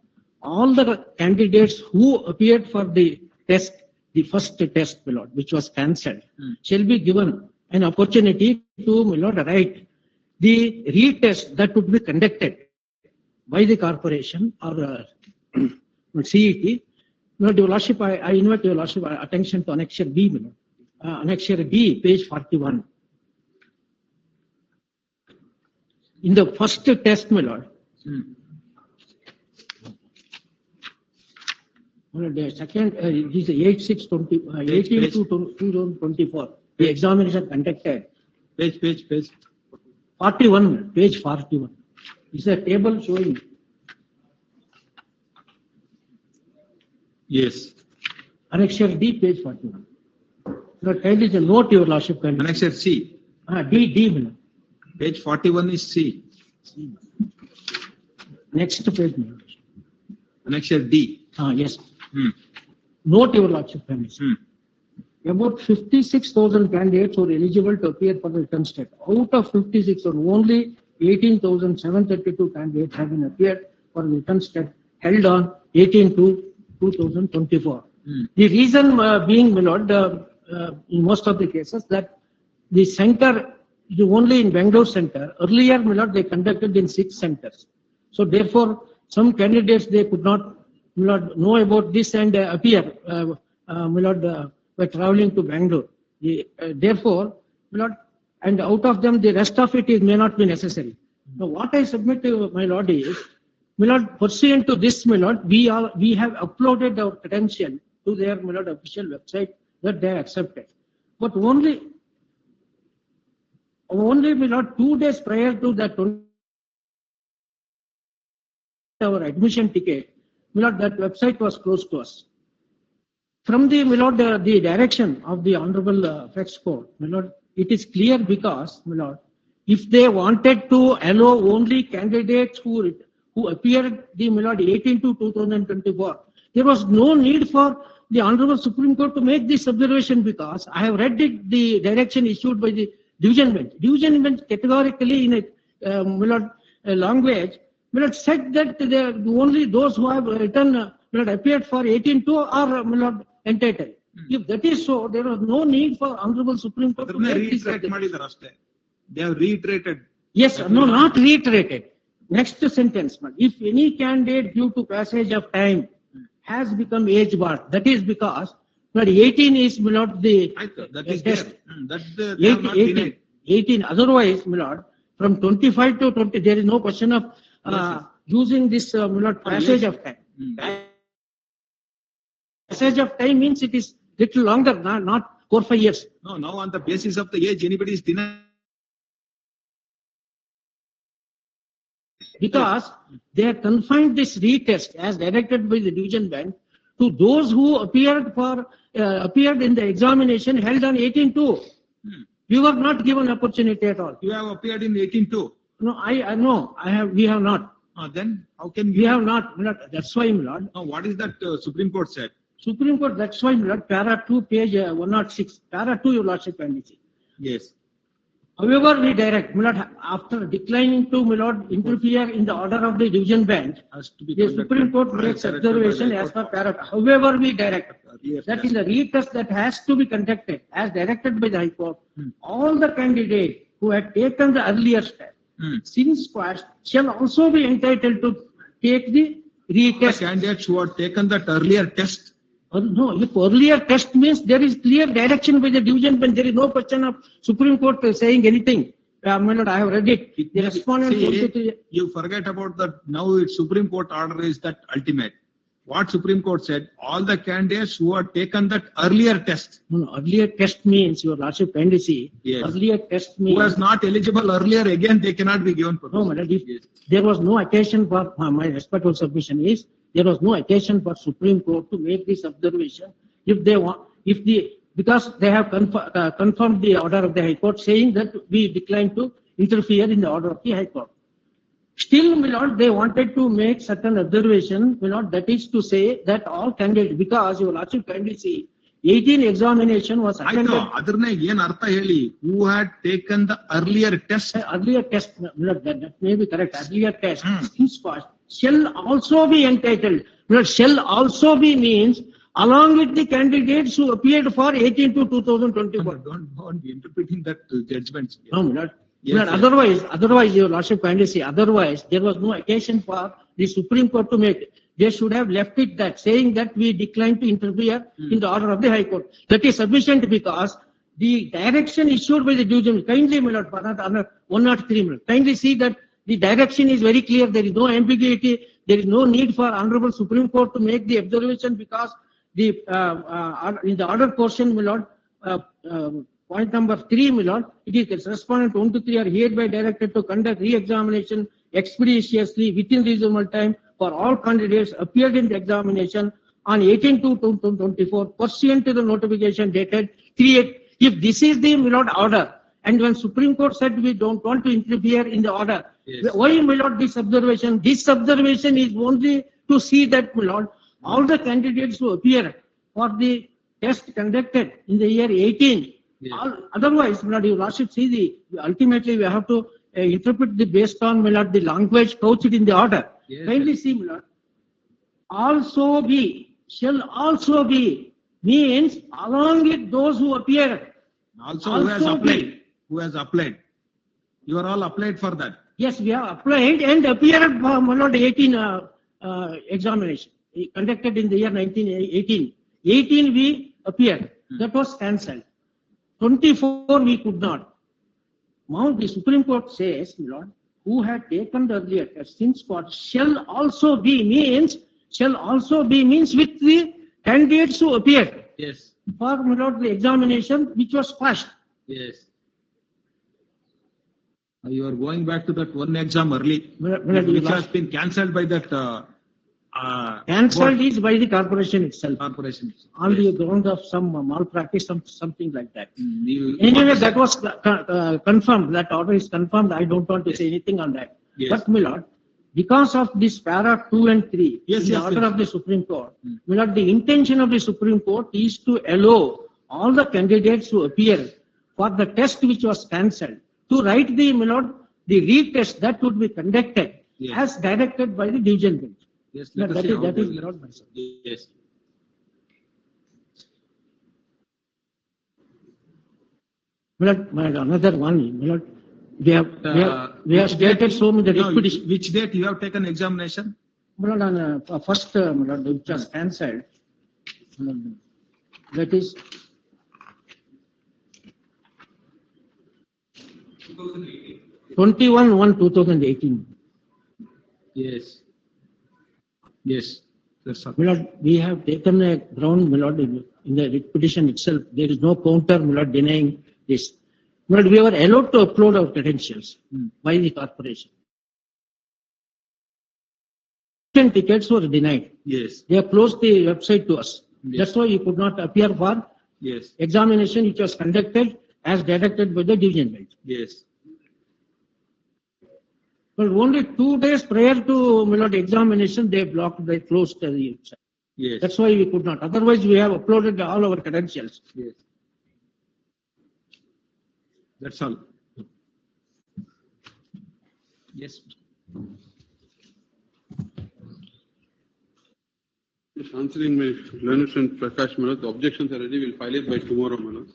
all the candidates who appeared for the test, the first test, my Lord, which was cancelled, shall be given an opportunity to, my Lord, write the retest that would be conducted by the corporation or CET. Lord, your Lordship, I invite your Lordship attention to Annexure B, my Lord. Annexure B, page 41. In the first test, my Lord, the second, this is 18/2/2024, the examination conducted.
Page.
41, page 41. It's a table showing.
Yes.
Annexure D, page 41. The title is a note, your Lordship.
Annexure C.
D, my Lord.
Page 41 is C.
Next page, my Lord.
Annexure D.
Yes. Note, your Lordship. About 56,000 candidates were eligible to appear for the return state. Out of 56, only 18,732 candidates have been appeared for the return state held on 18/2/2024. The reason being, my Lord, in most of the cases that the center is only in Bangalore center. Earlier, my Lord, they conducted in 6 centers. So therefore, some candidates, they could not, my Lord, know about this and appear, my Lord, by traveling to Bangalore. Therefore, my Lord, and out of them, the rest of it may not be necessary. Now, what I submit to my Lord is, my Lord, pursuant to this, my Lord, we have uploaded our credential to their, my Lord, official website that they accepted. But only, my Lord, 2 days prior to that, our admission ticket, my Lord, that website was closed to us. From the, my Lord, the direction of the Honorable Apex Court, my Lord, it is clear because, my Lord, if they wanted to allow only candidates who appeared the, my Lord, 18/2/2024, there was no need for the Honorable Supreme Court to make this observation because I have read the direction issued by the division bench. Division bench categorically in a, my Lord, language, Milord, said that only those who have written, Milord, appeared for 18-2 are, Milord, entitled. If that is so, there was no need for Honorable Supreme Court to make this observation.
They have reiterated.
Yes, no, not reiterated. Next sentence, if any candidate due to passage of time has become age barred, that is because, but 18 is, Milord,
That is
test.
there. They have not denied.
18, otherwise, Milord, from 25 to 20, there is no question of using this, Milord, passage of time. Passage of time means it is little longer, not 4-5 years.
No, now on the basis of the age, anybody is denied.
Because they have confined this retest as directed by the division bench to those who appeared in the examination held on 18-2. You were not given opportunity at all.
You have appeared in 18-2.
No, we have not.
Then how can
We have not. That's why, Milord.
Now, what is that Supreme Court said?
Supreme Court, that's why, Milord, para 2, page 106. Para 2, your lordship can see.
Yes.
However, we direct, Milord, after declining to, Milord, interfere in the order of the division bench,
Has to be
the Supreme Court makes observation as per para. However, we direct that in the retest that has to be conducted as directed by the High Court, all the candidates who had taken the earlier step since quashed shall also be entitled to take the retest.
The candidates who have taken that earlier test.
No, if earlier test means there is clear direction by the division bench, there is no question of Supreme Court saying anything. My lord, I have read it. The respondent.
You forget about that. Now its Supreme Court order is that ultimate. What Supreme Court said, all the candidates who have taken that earlier test.
No, earlier test means, your lordship can see.
Yes.
Earlier test means.
Who was not eligible earlier, again they cannot be given.
No, my lord, if there was no occasion for, my respectful submission is, there was no occasion for Supreme Court to make this observation. If they want, because they have confirmed the order of the High Court saying that we decline to interfere in the order of the High Court. Still, my lord, they wanted to make certain observation, my lord, that is to say that all candidates, because your lordship kindly see, 18 examination was attended.
Who had taken the earlier test?
Earlier test, that may be correct. Earlier test, shall also be entitled. Shall also be means along with the candidates who appeared for 18 to 2024.
Don't be interpreting that judgment.
No, my lord. Yes, otherwise, your lordship kindly say, otherwise, there was no occasion for the Supreme Court to make it. They should have left it that, saying that we decline to interfere in the order of the High Court. That is sufficient because the direction issued by the division, kindly, my lord, 103, kindly see that the direction is very clear. There is no ambiguity. There is no need for Honorable Supreme Court to make the observation because the in the order portion, my lord, point number 3, my lord, it is respondent 1 to 3 are hereby directed to conduct re-examination expeditiously within reasonable time for all candidates appeared in the examination on 18 to 2024 pursuant to the notification dated 3/8. If this is the, my lord, order, and when Supreme Court said we don't want to interfere in the order, why, my lord, this observation? This observation is only to see that, my lord, all the candidates who appear for the test conducted in the year 18. Otherwise, my lord, your lordship see ultimately we have to interpret based on, my lord, the language couched in the order. Kindly see, my lord. Also be, shall also be, means along with those who appear.
Also who has applied. Who has applied. You are all applied for that.
Yes, we have applied and appeared for, my lord, 18 examination conducted in the year 1918. 18 we appeared. That was cancelled. 24 we could not. Now the Supreme Court says, my lord, who had taken the earlier test since court shall also be means with the candidates who appeared.
Yes.
For, my lord, the examination which was passed.
Yes. You are going back to that one exam early, which has been cancelled by that.
Cancelled is by the corporation itself.
Corporation.
On the ground of some malpractice, something like that. Anyway, that was confirmed. That order is confirmed. I don't want to say anything on that.
Yes.
But, my lord, because of this para 2 and 3, in the order of the Supreme Court, my lord, the intention of the Supreme Court is to allow all the candidates who appear for the test which was cancelled to write the, my lord, the retest that would be conducted
Yes.
as directed by the division bench.
Yes,
Yeah,
let us
that
see
is,
how
that
they
is
will-
not myself.
Yes.
Another one, we have stated so many
No,
repetition.
which date you have taken examination?
On first, which was cancelled, that is 21/1/2018.
Yes. Yes, that's all.
We have taken a ground, in the petition itself. There is no counter, denying this. We were allowed to upload our credentials by the corporation. 10 tickets were denied.
Yes,
They have closed the website to us.
Yes.
That's why we could not appear for
yes,
examination which was conducted as directed by the division bench.
yes.
But only 2 days prior to examination, they closed the website.
Yes.
That's why we could not. Otherwise, we have uploaded all our credentials.
Yes. That's all. Yes.
Just answering my learned friend Prakash Manoj, the objections are ready, we'll file it by tomorrow, Manoj.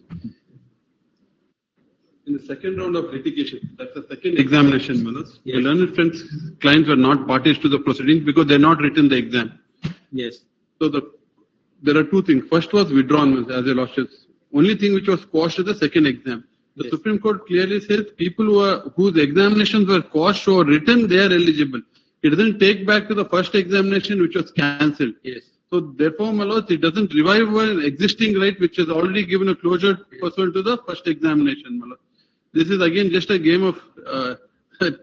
In the second round of litigation, that's the second examination, Manoj.
Yes.
The learned friend's clients were not parties to the proceedings because they're not written the exam.
Yes.
So there are two things. First was withdrawn, Manoj, as a lawsuit. Only thing which was quashed is the second exam. The
Yes.
Supreme Court clearly says people whose examinations were quashed or written, they are eligible. It doesn't take back to the first examination which was cancelled.
Yes.
So therefore, my lords, it doesn't revive an existing right which has already given a closure pursuant to the first examination, my lord. This is again just a game of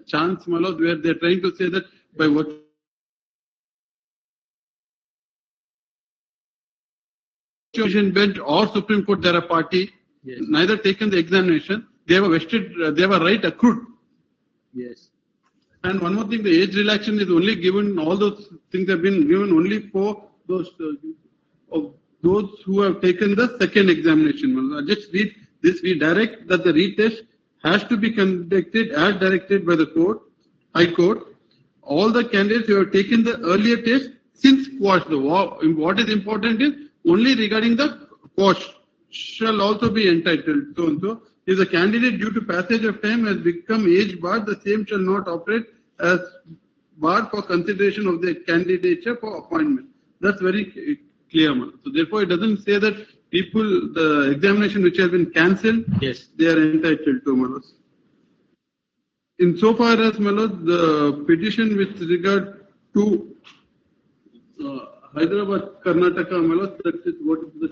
chance, my lord, where they're trying to say that by what Division bench or Supreme Court, they're a party,
Yes.
neither taken the examination, they have a vested, they have a right accrued.
Yes.
And one more thing, the age relaxation is only given, all those things have been given only for those who have taken the second examination. I'll just read this. We direct that the retest has to be conducted as directed by the court, High Court. All the candidates who have taken the earlier test since quashed. What is important is only regarding the quash shall also be entitled. So and so. If the candidate due to passage of time has become age barred, the same shall not operate as bar for consideration of the candidature for appointment. That's very clear, man. So therefore, it doesn't say that people, the examination which has been cancelled,
Yes.
they are entitled to, Malos. Insofar as, Malos, the petition with regard to Hyderabad, Karnataka, Malos, that is what is.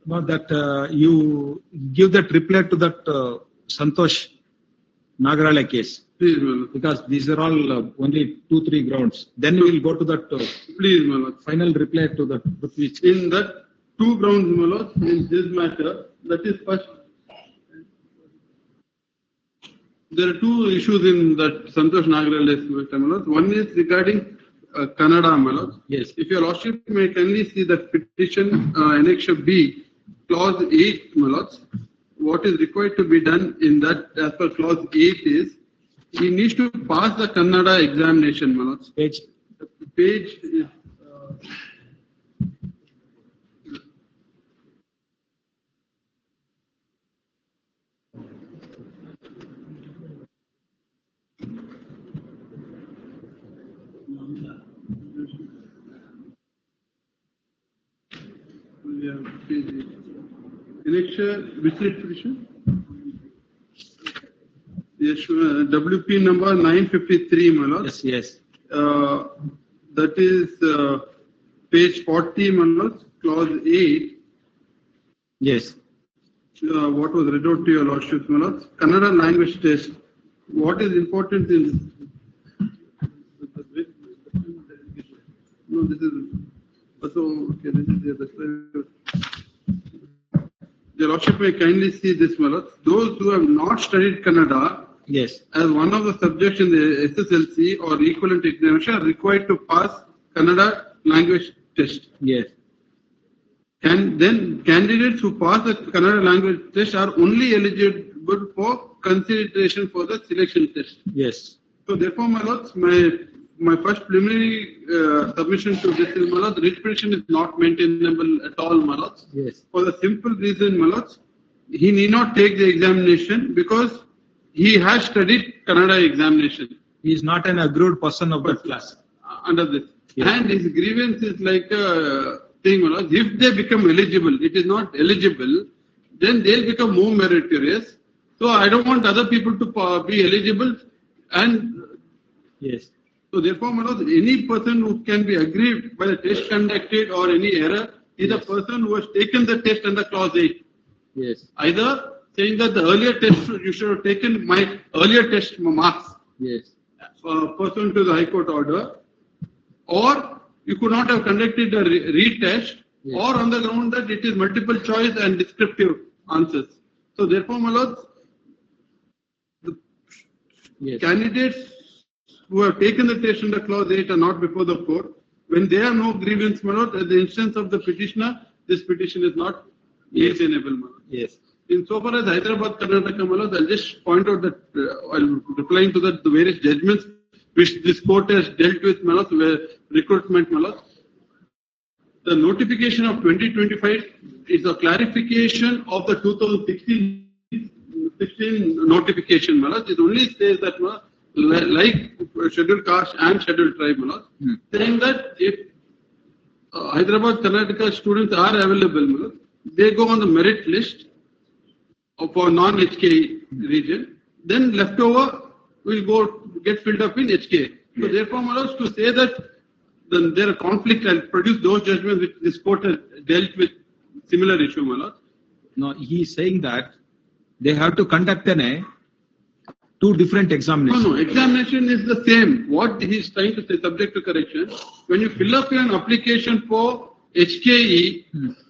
No, that you give that reply to that Santosh Nagarala case,
Please, Malos.
because these are all only 2-3 grounds. Then we will go to that
Please, Malos.
final reply to that. Which
In that 2 grounds, Malos, in this matter, that is first. There are 2 issues in that Santosh Nagarala's matter, Malos. One is regarding Kannada, Malos.
Yes.
If your lordship may kindly see that petition, Annexure B, clause 8, Malos. What is required to be done in that, as per clause 8 is, he needs to pass the Kannada examination, Malos.
page.
The page is. Yeah, page 8. Annexure, which petition? Yes, WP number 953, Malos.
Yes. Yes.
That is page 40, Manos, clause 8.
Yes.
What was read out to your lordship, Manos? Kannada language test. What is important in this? No, this is. So, okay, this is the. Your lordship may kindly see this, Manos. Those who have not studied Kannada,
Yes.
as one of the subjects in the SSLC or equivalent examination are required to pass Kannada language test.
Yes.
And then candidates who pass the Kannada language test are only eligible for consideration for the selection test.
Yes.
So therefore, my lords, my first preliminary submission to this is, my lords, the writ petition is not maintainable at all, my lords.
Yes.
For the simple reason, my lords, he need not take the examination because he has studied Kannada examination
He is not an aggrieved person of that class.
under this.
Yes.
And his grievance is like a thing, my lords, if they become eligible, it is not eligible, then they'll become more meritorious. So I don't want other people to be eligible, and
Yes.
so therefore, my lords, any person who can be aggrieved by the test conducted or any error is a person who has taken the test under clause 8.
Yes.
Either saying that the earlier test, you should have taken my earlier test marks
Yes.
pursuant to the High Court order, or you could not have conducted a retest,
Yes.
or on the ground that it is multiple choice and descriptive answers. So therefore, my lords, the
Yes.
candidates who have taken the test under clause 8 are not before the court. When they have no grievance, my lord, at the instance of the petitioner, this petition is not maintainable, my lord.
Yes.
Insofar as Hyderabad, Karnataka, my lord, I'll just point out that while replying to that, the various judgments which this court has dealt with, my lord, where recruitment, my lord. The notification of 2025 is a clarification of the 2016 notification, my lord. It only says that, my lord, like scheduled caste and scheduled tribe, my lord, saying that if Hyderabad, Karnataka students are available, my lord, they go on the merit list for non-HK region, then leftover will go get filled up in HK. So therefore, my lords, to say that then there are conflict and produce those judgments which this court has dealt with similar issue, my lord.
No, he is saying that they have to conduct two different examinations.
No, examination is the same. What he is trying to say, subject to correction, when you fill up an application for HKE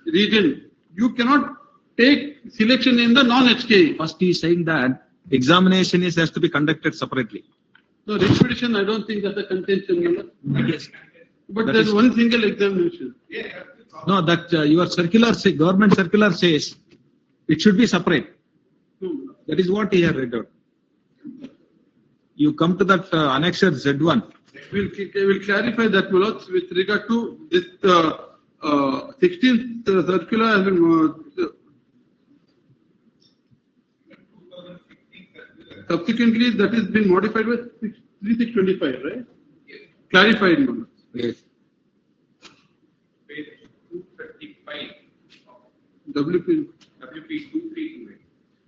region, you cannot take selection in the non-HKE.
First, he is saying that examination has to be conducted separately.
So writ petition, I don't think that's a contention, my lord.
Yes.
But
That
there's
is-
one single examination.
No, that your government circular says it should be separate. That is what he has read out. You come to that annexure Z1.
We'll clarify that, my lords, with regard to this 16th circular has been subsequently that has been modified with 3625, right? Clarified, my lords.
Yes.
Page 235
WP.
WP 232.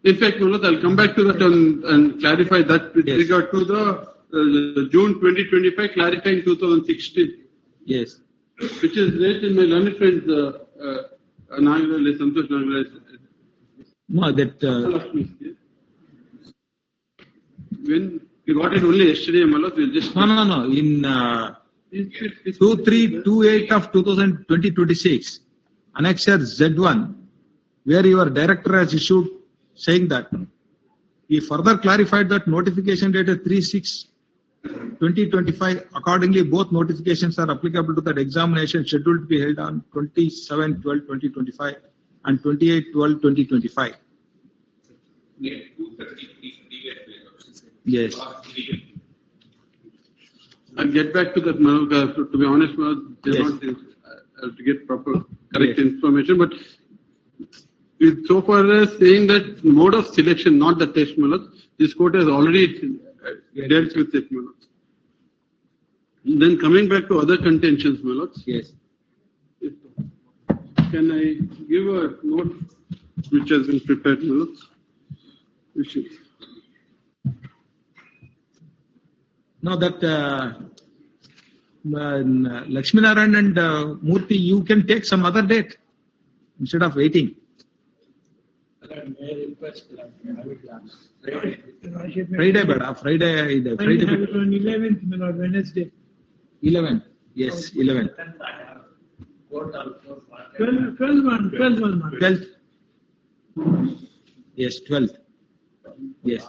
In fact, my lords, I'll come back to that and clarify that with
Yes.
regard to the June 2025, clarifying 2016,
Yes.
which is raised in my learned friend Nagaraj, Santosh Nagaraj.
No, that
When we got it only yesterday, my lord, we'll just.
no. In 2328 of 2026, annexure Z1, where your director has issued saying that he further clarified that notification dated 3/6/2025. Accordingly, both notifications are applicable to that examination scheduled to be held on 27/12/2025 and 28/12/2025.
Yeah, 233 previous papers.
Yes.
I'll get back to that, Manoj. To be honest, Manoj,
Yes.
not to get proper, correct information. But so far as saying that mode of selection, not the test, Manoj, this court has already dealt with it, Manoj. Then coming back to other contentions, Manoj,
Yes.
can I give a note which has been prepared, Manoj?
Now that Lakshminarayan and Murthy, you can take some other date instead of waiting. Friday, bada. Friday.
Friday have it on 11th, my lord, Wednesday.
11. Yes, 11.
12 one, my lord.
12th. Yes, 12th. Yes.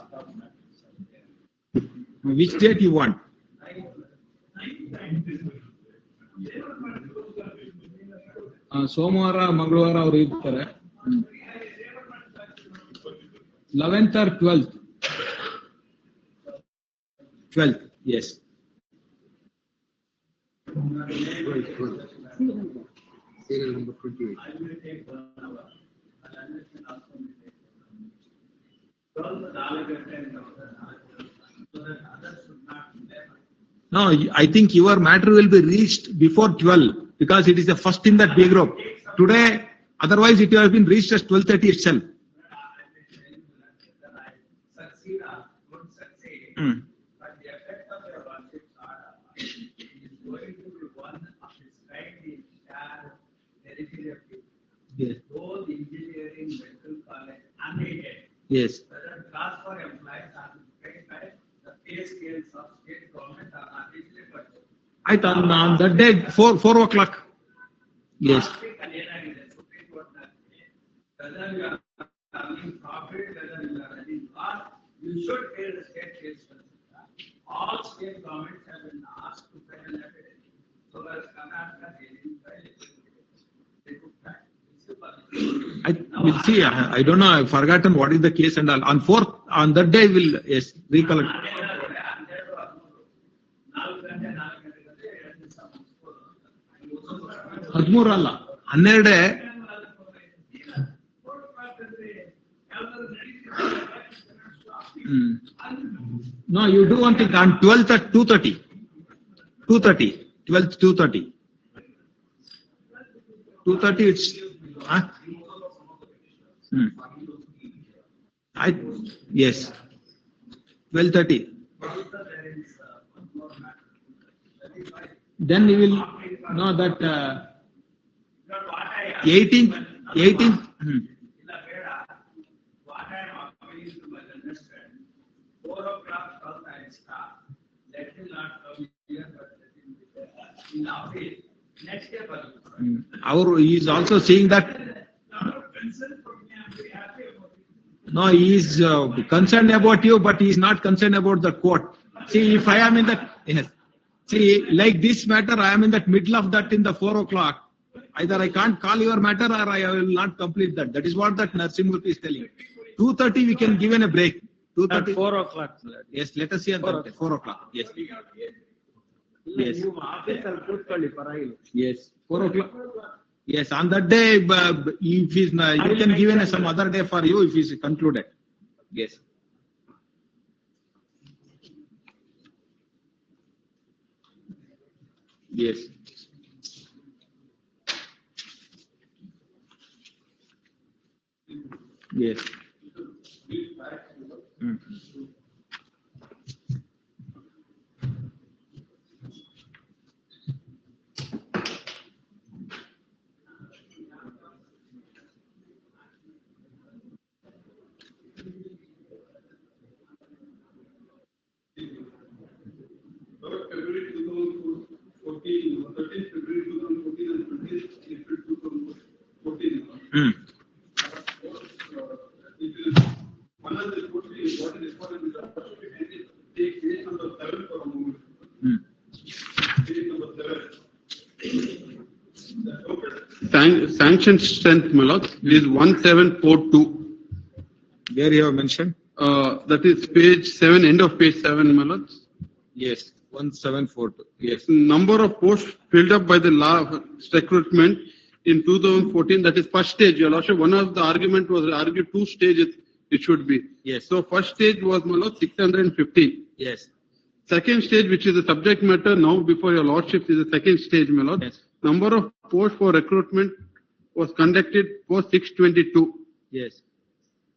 Which date you want? ಸೋಮವಾರ ಮಂಗಳವಾರ ಅವರು ಇರ್ತಾರೆ 11th or 12th? 12th. Yes.
Serial number 28.
No, I think your matter will be reached before 12 because it is the first in that B group. Today, otherwise it would have been reached as 12:30 itself. Mm.
But the effect of your lordship's order is going to be one prescribed in share territory.
Yes.
Those engineering medical college unaided.
Yes.
Whether class for employees are paid by the pay scales of state government are not easily purchased.
I thought on that day, 4 o'clock. Yes.
Last week and the Supreme Court has said, whether you are earning profit, whether you are earning loss, you should pay the state sales. All state governments have been asked to pay an affidavit. So as Karnataka, they took that.
I will see. I don't know. I've forgotten what is the case and all. On 4th, on that day, we'll yes recollect. 13 ಅಲ್ಲ 12. No, you do one thing on 12th at 2:30. 2:30. 12th 2:30. 2:30 it's huh? Yes. 12:30. Then you will know that 18th.
What I am offering to my understand, 4 o'clock from I start. Let him not come here, but let him be there. In office, next day,
He is also saying that. No, he is concerned about you, but he is not concerned about the court. See, if I am in that, yes. See, like this matter, I am in that middle of that in the 4 o'clock. Either I can't call your matter or I will not complete that. That is what that Narsimurthy is telling. 2:30 we can give in a break. 2:30.
4 o'clock.
Yes, let us see at that day. 4 o'clock. Yes. Yes. Yes. 4 o'clock. Yes, on that day, if he's, you can give in some other day for you if it's concluded. Yes. Yes. Yes.
February 2014, 13th February 2014 and 20th April 2014. It is one of the totally important important is take case number 7 for a moment. Case number 7. Sanction strength, my lord, is 1742.
Where you have mentioned?
That is page 7, end of page 7, my lord.
Yes. 1742. Yes.
Number of posts filled up by the law recruitment in 2014, that is first stage. Your lordship, one of the argument was argued 2 stages it should be.
Yes.
So first stage was, my lord, 650.
Yes.
Second stage, which is the subject matter now before your lordship, is the second stage, my lord.
Yes.
Number of posts for recruitment was conducted for 622.
Yes.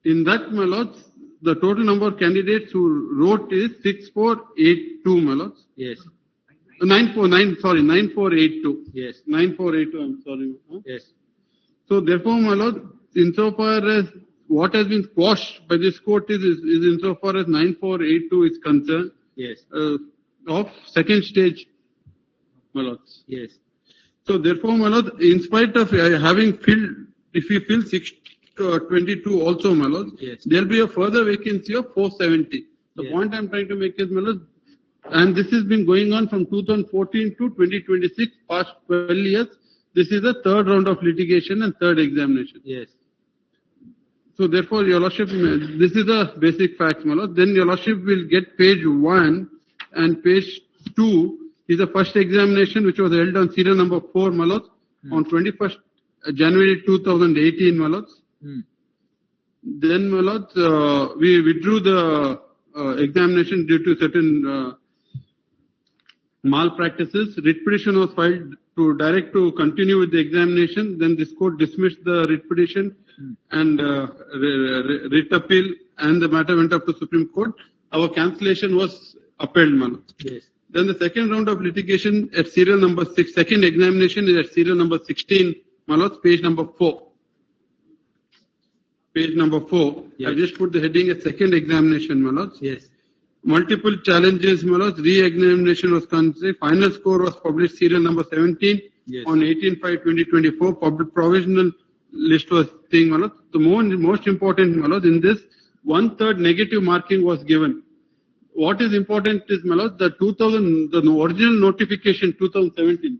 In that, my lord, the total number of candidates who wrote is 6482, my lord.
Yes.
9482.
Yes.
9482, I'm sorry.
Yes.
So therefore, my lord, insofar as what has been quashed by this court is insofar as 9482 is concerned,
Yes.
Of second stage, my lord.
Yes.
So therefore, my lord, in spite of having filled, if you fill 622 also, my lord,
Yes.
there will be a further vacancy of 470. The
Yes.
point I'm trying to make is, my lord, and this has been going on from 2014 to 2026, past 12 years. This is the third round of litigation and third examination.
Yes.
So therefore, your lordship, this is the basic facts, my lord. Then your lordship will get page 1 and page 2 is the first examination which was held on serial number 4, Malot, on 21st January 2018, Malot. Then, Malot, we withdrew the examination due to certain malpractices. Writ petition was filed to continue with the examination. Then this court dismissed the writ petition and writ appeal, and the matter went up to Supreme Court. Our cancellation was upheld, Malot.
Yes.
Then the second round of litigation at serial number 6, second examination is at serial number 16, Malot, page number 4. Page number 4.
Yes.
I just put the heading as second examination, Malot.
Yes.
Multiple challenges, Malot. Re-examination was considered. Final score was published serial number 17 on 18/5/2024. Public provisional list was thing, Malot. The most important, Malot, in this, 1/3 negative marking was given. What is important is, Malot, the original notification 2017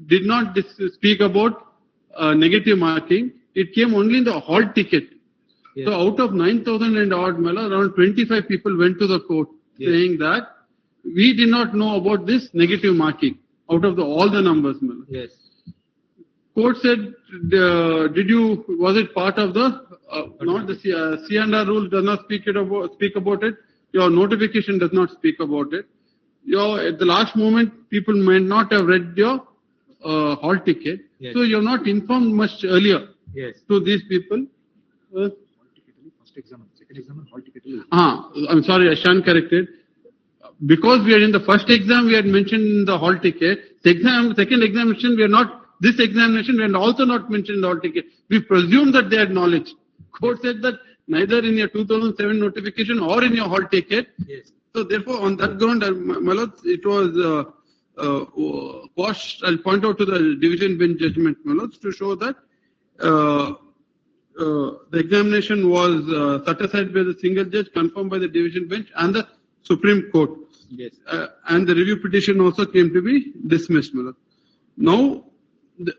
did not speak about negative marking. It came only in the hall ticket. So out of 9,000 and odd, Malot, around 25 people went to the court saying that we did not know about this negative marking out of all the numbers, Malot.
Yes.
Court said, was it part of the, not the C&R rule does not speak about it. Your notification does not speak about it. At the last moment, people might not have read your hall ticket. So you're not informed much earlier to these people. I'm sorry, I stand corrected. Because we are in the first exam, we had mentioned the hall ticket. Second examination, we are not. This examination, we are also not mentioned in the hall ticket. We presume that they had knowledge. Court said that neither in your 2007 notification or in your hall ticket. So therefore, on that ground, Malot, it was quashed. I'll point out to the division bench judgment, Malot, to show that the examination was set aside by the single judge, confirmed by the division bench and the Supreme Court. And the review petition also came to be dismissed, Malot. Now,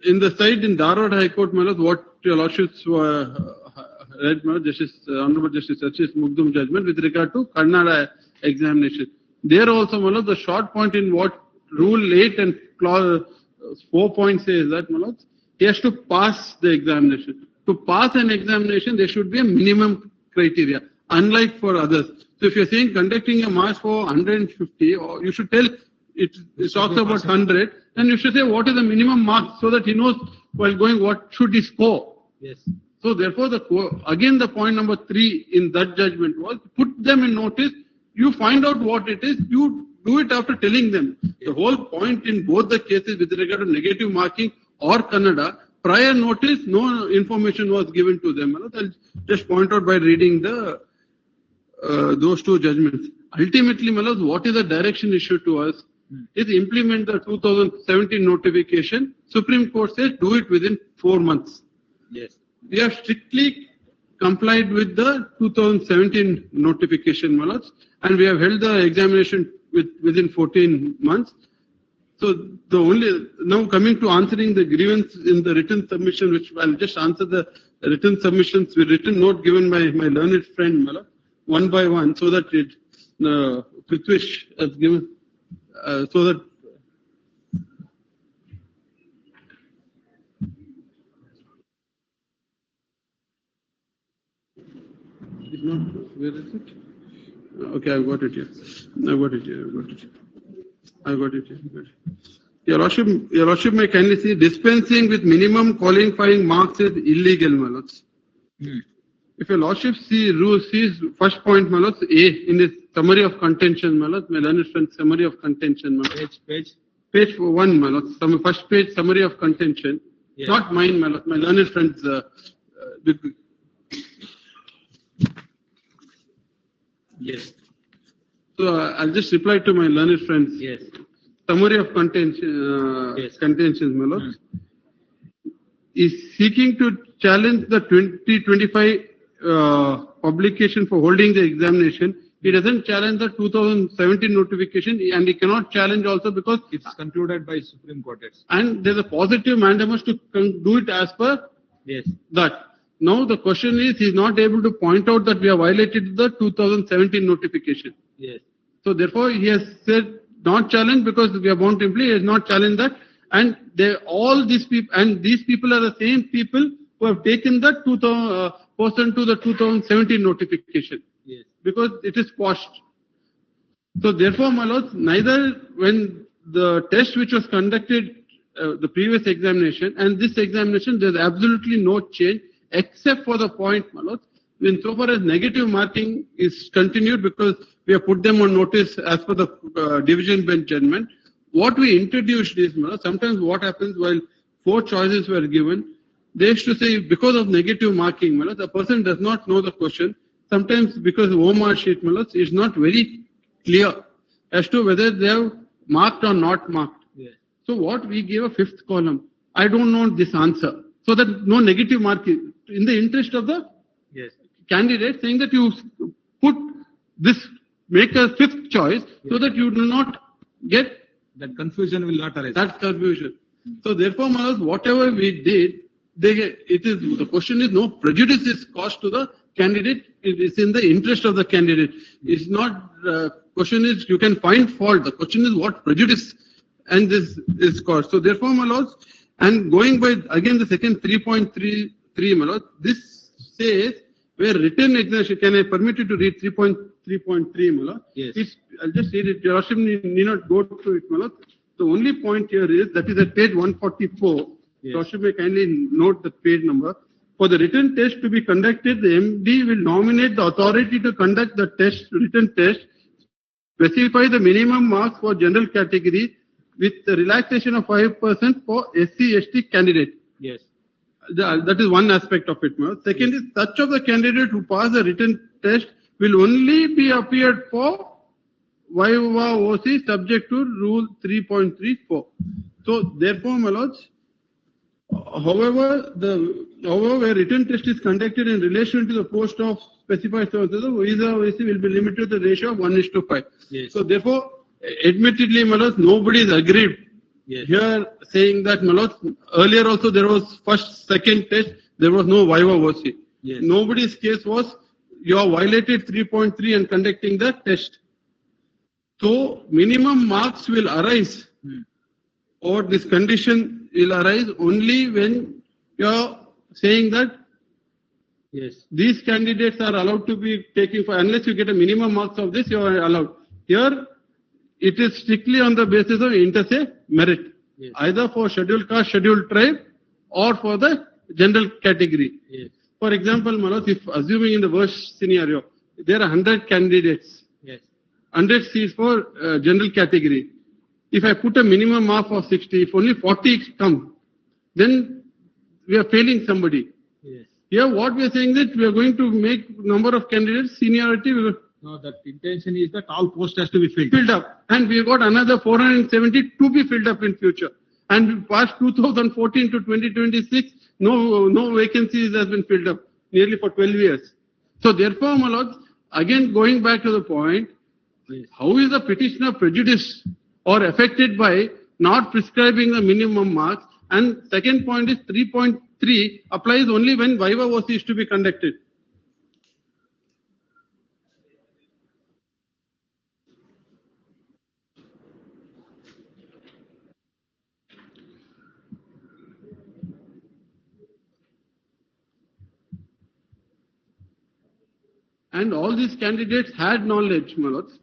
in the side in Dharwad High Court, Malot, what your lordships read, Honorable Justice Mugdum judgment with regard to Karnataka examination. There also, Malot, the short point in what Rule 8 and Clause 4 point says that, Malot, he has to pass the examination. To pass an examination, there should be a minimum criteria, unlike for others. So if you're saying conducting a march for 150, or you should tell it talks about 100, then you should say what is the minimum mark so that he knows while going what should he score. So therefore, again the point number 3 in that judgment was put them in notice. You find out what it is. You do it after telling them. The whole point in both the cases with regard to negative marking or Kannada, prior notice, no information was given to them. I'll just point out by reading the those two judgments. Ultimately, Malaz, what is the direction issued to us? Is implement the 2017 notification. Supreme Court says do it within 4 months. We have strictly complied with the 2017 notification, Malaz, and we have held the examination within 14 months. So the only, now coming to answering the grievance in the written submission, which I'll just answer the written submissions with written note given by my learned friend, Malaz, one by one, so that it, Prithvish has given, so that it's not, where is it? Okay, I've got it here. Your Lordship may kindly see dispensing with minimum qualifying marks is illegal, Malaz. If your Lordship sees first point, Malaz, A, in this summary of contention, Malaz, my learned friend, summary of contention, Malaz. Page 1, Malaz, first page, summary of contention. Not mine, Malaz, my learned friend's. So I'll just reply to my learned friends. Summary of contention, contentions, Malaz. Is seeking to challenge the 2025 publication for holding the examination. He doesn't challenge the 2017 notification, and he cannot challenge also because
it's concluded by Supreme Court.
And there's a positive mandamus to do it as per that. Now the question is, he's not able to point out that we have violated the 2017 notification. So So therefore, he has said not challenged because we are bound to imply, he has not challenged that. And all these people, and these people are the same people who have taken the person to the 2017 notification.
Yes.
Because it is quashed. So therefore, my lords, neither when the test which was conducted, the previous examination and this examination, there's absolutely no change except for the point, my lords, when so far as negative marking is continued because we have put them on notice as per the division bench judgment. What we introduced is, my lords, sometimes what happens while 4 choices were given, they used to say because of negative marking, my lords, the person does not know the question. Sometimes because OMR sheet, my lords, is not very clear as to whether they have marked or not marked.
Yes.
So what we gave a 5th column. I don't know this answer. So that no negative marking in the interest of the
Yes.
candidate, saying that you put this, make a 5th choice so that you do not get
That confusion will not arise.
that confusion. So therefore, my lords, whatever we did, the question is no prejudice is caused to the candidate. It is in the interest of the candidate. It's not, question is you can find fault. The question is what prejudice and this is caused. So therefore, my lords, and going by again the second 3.33, my lords, this says where written examination, can I permit you to read 3.3, my lord?
Yes.
I'll just read it. Your Lordship need not go through it, my lord. The only point here is, that is at page 144.
Yes.
Lordship may kindly note the page number. For the written test to be conducted, the MD will nominate the authority to conduct the written test, specify the minimum marks for general category with the relaxation of 5% for SC/ST candidate.
Yes.
That is one aspect of it. Second is, such of the candidate who pass the written test will only be appeared for Viva OC subject to rule 3.34. So therefore, my lords, however, where written test is conducted in relation to the post of specified service, the Visa OC will be limited to the ratio of 1:5.
Yes.
So therefore, admittedly, my lords, nobody is agreed.
Yes.
Here saying that, my lords, earlier also there was first, second test, there was no Viva OC.
Yes.
Nobody's case was you have violated 3.3 and conducting the test. So minimum marks will arise, or this condition will arise only when you are saying that
Yes.
these candidates are allowed to be taking for, unless you get a minimum marks of this, you are allowed. Here, it is strictly on the basis of inter se merit,
Yes.
either for scheduled caste, scheduled tribe, or for the general category.
Yes.
For example, Manoj, if assuming in the worst scenario, there are 100 candidates,
Yes.
100 seats for general category. If I put a minimum mark of 60, if only 40 come, then we are failing somebody.
Yes.
Here, what we are saying that we are going to make number of candidates seniority
No, that intention is that all posts has to be filled.
filled up, and we have got another 470 to be filled up in future. And past 2014 to 2026, no vacancies has been filled up nearly for 12 years. So therefore, my lords, again going back to the point,
Yes.
how is the petitioner prejudiced or affected by not prescribing the minimum marks? And second point is 3.3 applies only when Viva OC is to be conducted. And all these candidates had knowledge, my lords,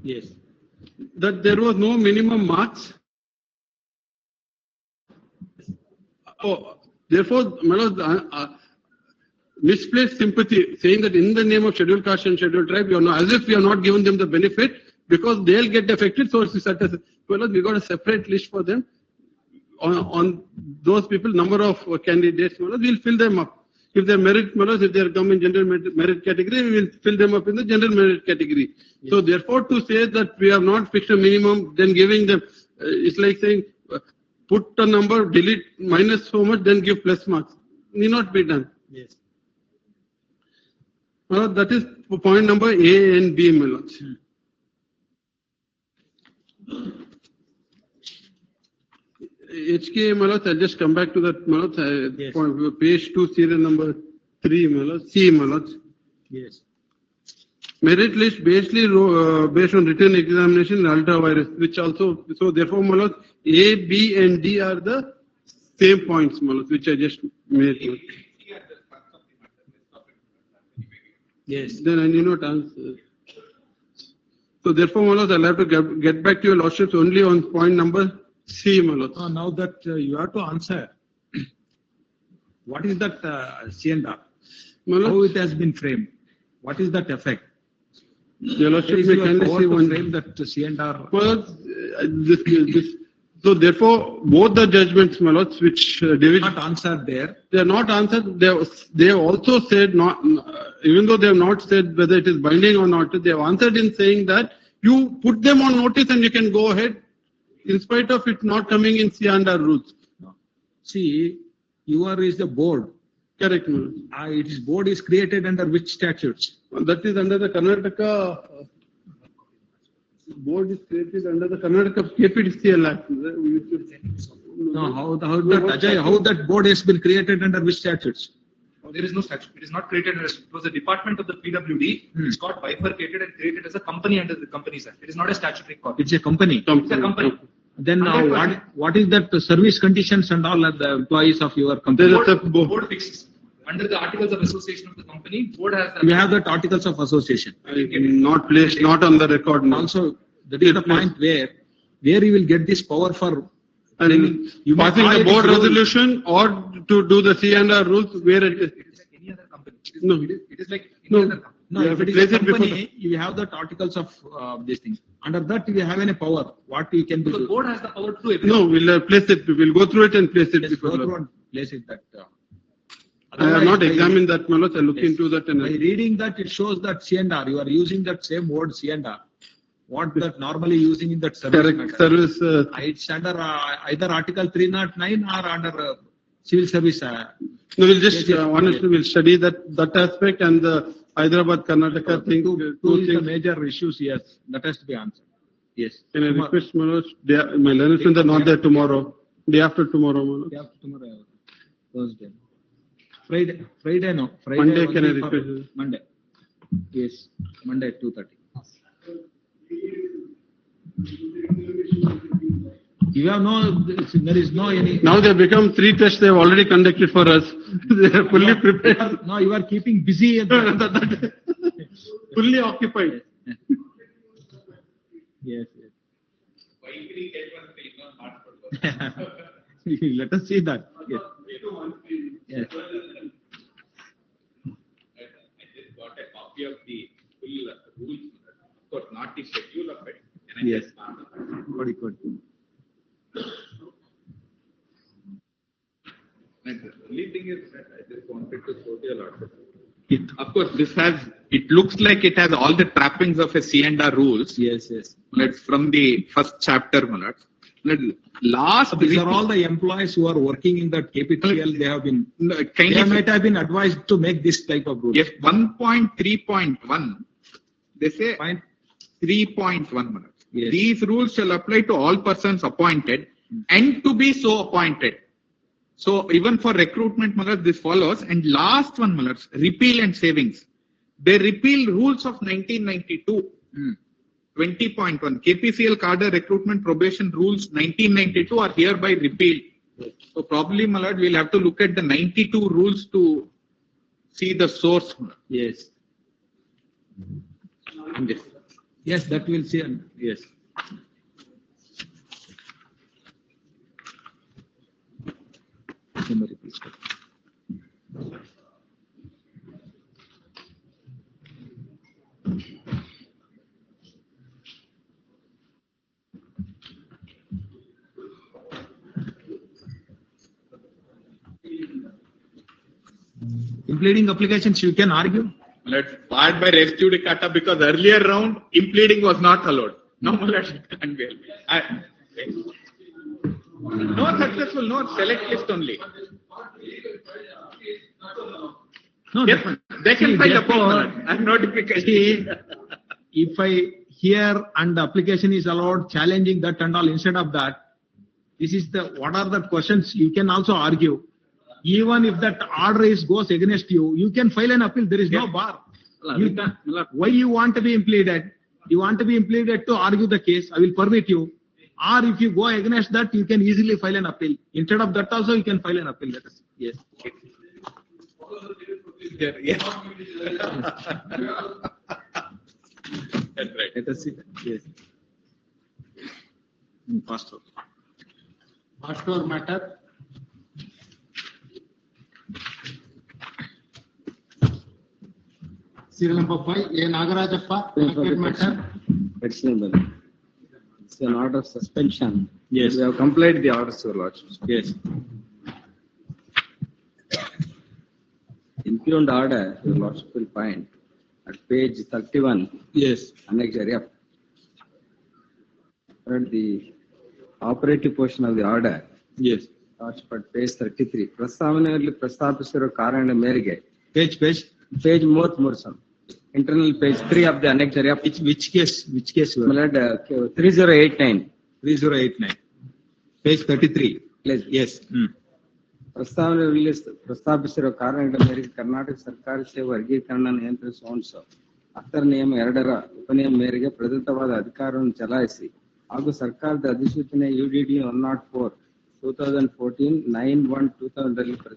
Yes.
that there was no minimum marks. Oh, therefore, my lords, misplaced sympathy, saying that in the name of scheduled caste and scheduled tribe, we are not, as if we are not given them the benefit because they'll get affected. So it's well, we got a separate list for them on those people, number of candidates. We'll fill them up. If they're merit, if they're come in general merit category, we will fill them up in the general merit category. Yes. So therefore, to say that we have not fixed a minimum, then giving them, it's like saying, put a number, delete minus so much, then give plus marks. Need not be done.
Yes.
Well, that is point number A and B, my lords. HK, my lords, I'll just come back to that, my lords.
Yes.
Page 2, serial number 3, my lords. C, my lords.
Yes.
Merit list based on written examination and ultra virus, which also, so therefore, my lord, A, B, and D are the same points, my lord, which I just made.
Yes.
Then I need not answer. So therefore, my lord, I'll have to get back to your lordships only on point number C, my lord.
Now that you have to answer, what is that C&R?
My lord,
How it has been framed? What is that effect?
your lordship
Is
may
your
kindly
power
see
to
one.
frame that C&R?
Well, so therefore, both the judgments, my lords, which division,
Not answered there.
they are not answered. They have also said not, even though they have not said whether it is binding or not. They have answered in saying that you put them on notice and you can go ahead, in spite of it not coming in C&R rules.
See, your is the board.
Correct, my lord.
It is board is created under which statutes?
That is under the Karnataka. Board is created under the Karnataka KPCL Act.
No, how that board has been created under which statutes?
There is no statute. It is not created as it was a department of the PWD. It's got bifurcated and created as a company under the Companies Act. It is not a statutory corporation.
It's a company.
It's a company.
Then what is that service conditions and all of the employees of your company?
There is a
Board fixes. Under the articles of association of the company, board has
You have that articles of association.
not placed, not on the record. Now.
Also, that is the point where you will get this power for
And
you may
passing
call
the
it
board
rule.
resolution or to do the C&R rules where it is.
It is like any other company.
No.
It is like any
No.
other company.
No,
You
if
have
it
to
is a
place it before
company, you have that articles of this thing. Under that, you have any power. What you can
So the
do?
board has the power to do everything.
No, we'll place it. We'll go through it and place it
Just
before.
go through
Lord.
and place it that.
I have not
Otherwise,
examined that, my lord. I'll look
Yes.
into that and
By reading that, it shows that C&R, you are using that same word C&R. What that normally using in that service
correct
matter.
service.
It's under either Article 309 or under civil service.
No, we'll just
Yes,
honestly we'll study that aspect and the Hyderabad Karnataka thing.
Two is the major issues, yes, that has to be answered. Yes.
Can I request, my lord? My learned friends are not there tomorrow. Day after tomorrow, my lord.
Yeah, tomorrow, Thursday. Friday, no. Friday
Monday,
only
can I
for
request?
Monday. Yes, Monday at 2:30. You have there is no any.
Now they have become 3 tests they have already conducted for us. They are fully prepared.
No, you are keeping busy.
Fully occupied.
Yes. Let us see that. Yes. Yes.
I just got a copy of the full rules, of course, not the schedule of it.
Yes. Good.
And the only thing is that I just wanted to show you a lot. Of course, it looks like it has all the trappings of a C&R rules.
Yes.
Let's from the first chapter, Manoj.
These are all the employees who are working in that KPCL. They have been. They might have been advised to make this type of rules.
Yes, 1.3.1. They say 3.1. Manoj.
Yes.
These rules shall apply to all persons appointed and to be so appointed. So even for recruitment, Manoj, this follows. And last one, Manoj, repeal and savings. They repeal rules of 1992. 20.1 KPCL cadre recruitment probation rules 1992 are hereby repealed. So probably, Malad, we'll have to look at the 92 rules to see the source.
Yes.
Yes.
Yes, that we'll see. Yes. Summary, please. Impleading applications, you can argue.
Let's barred by res judicata because earlier round impleading was not allowed. No, Malad, can't be. No successful, no select list only.
No,
Yes, they can file appeal, Malad. I have no difficulty.
If I hear and the application is allowed, challenging that and all, instead of that, this is what are the questions you can also argue. Even if that order goes against you, you can file an appeal. There is no bar. Why you want to be impleaded? You want to be impleaded to argue the case, I will permit you. Or if you go against that, you can easily file an appeal. Instead of that also, you can file an appeal. Let us see. Yes.
Yes.
That's right. Let us see. Yes. Pastor.
Pastor matter. Serial number 5, A. Nagarajappa, packet matter.
Excellent. It's an order of suspension.
Yes.
We have complied the orders, Your Lordship.
Yes.
Impugned order, Your Lordship will find at page 31.
Yes.
Annexure F. At the operative portion of the order,
Yes.
Lordship at page 33. ಪ್ರಸ್ತಾವನೆಯಲ್ಲಿ ಪ್ರಸ್ತಾಪಿಸಿರುವ ಕಾರಣ ಮೇರೆಗೆ
Page.
page 33. Internal page 3 of the annexure F.
Which case? Which case?
My lord, 3089.
3089. Page 33.
Please.
Yes.
ಪ್ರಸ್ತಾವನೆಯಲ್ಲಿ ಪ್ರಸ್ತಾಪಿಸಿರುವ ಕಾರಣಗಳ ಮೇರೆಗೆ ಕರ್ನಾಟಕ ಸರ್ಕಾರಿ ಸೇವೆ ವರ್ಗೀಕರಣ ನಿಯಂತ್ರಿಸುವ ಅರ್ಥರ ನಿಯಮ 2ರ ಉಪನಿಯಮ ಮೇರೆಗೆ ಪ್ರದತ್ತವಾದ ಅಧಿಕಾರವನ್ನು ಚಲಾಯಿಸಿ ಹಾಗೂ ಸರ್ಕಾರದ ಅಧಿಸೂಚನೆ UDD 104 2014 9/1/2000 ರಲ್ಲಿ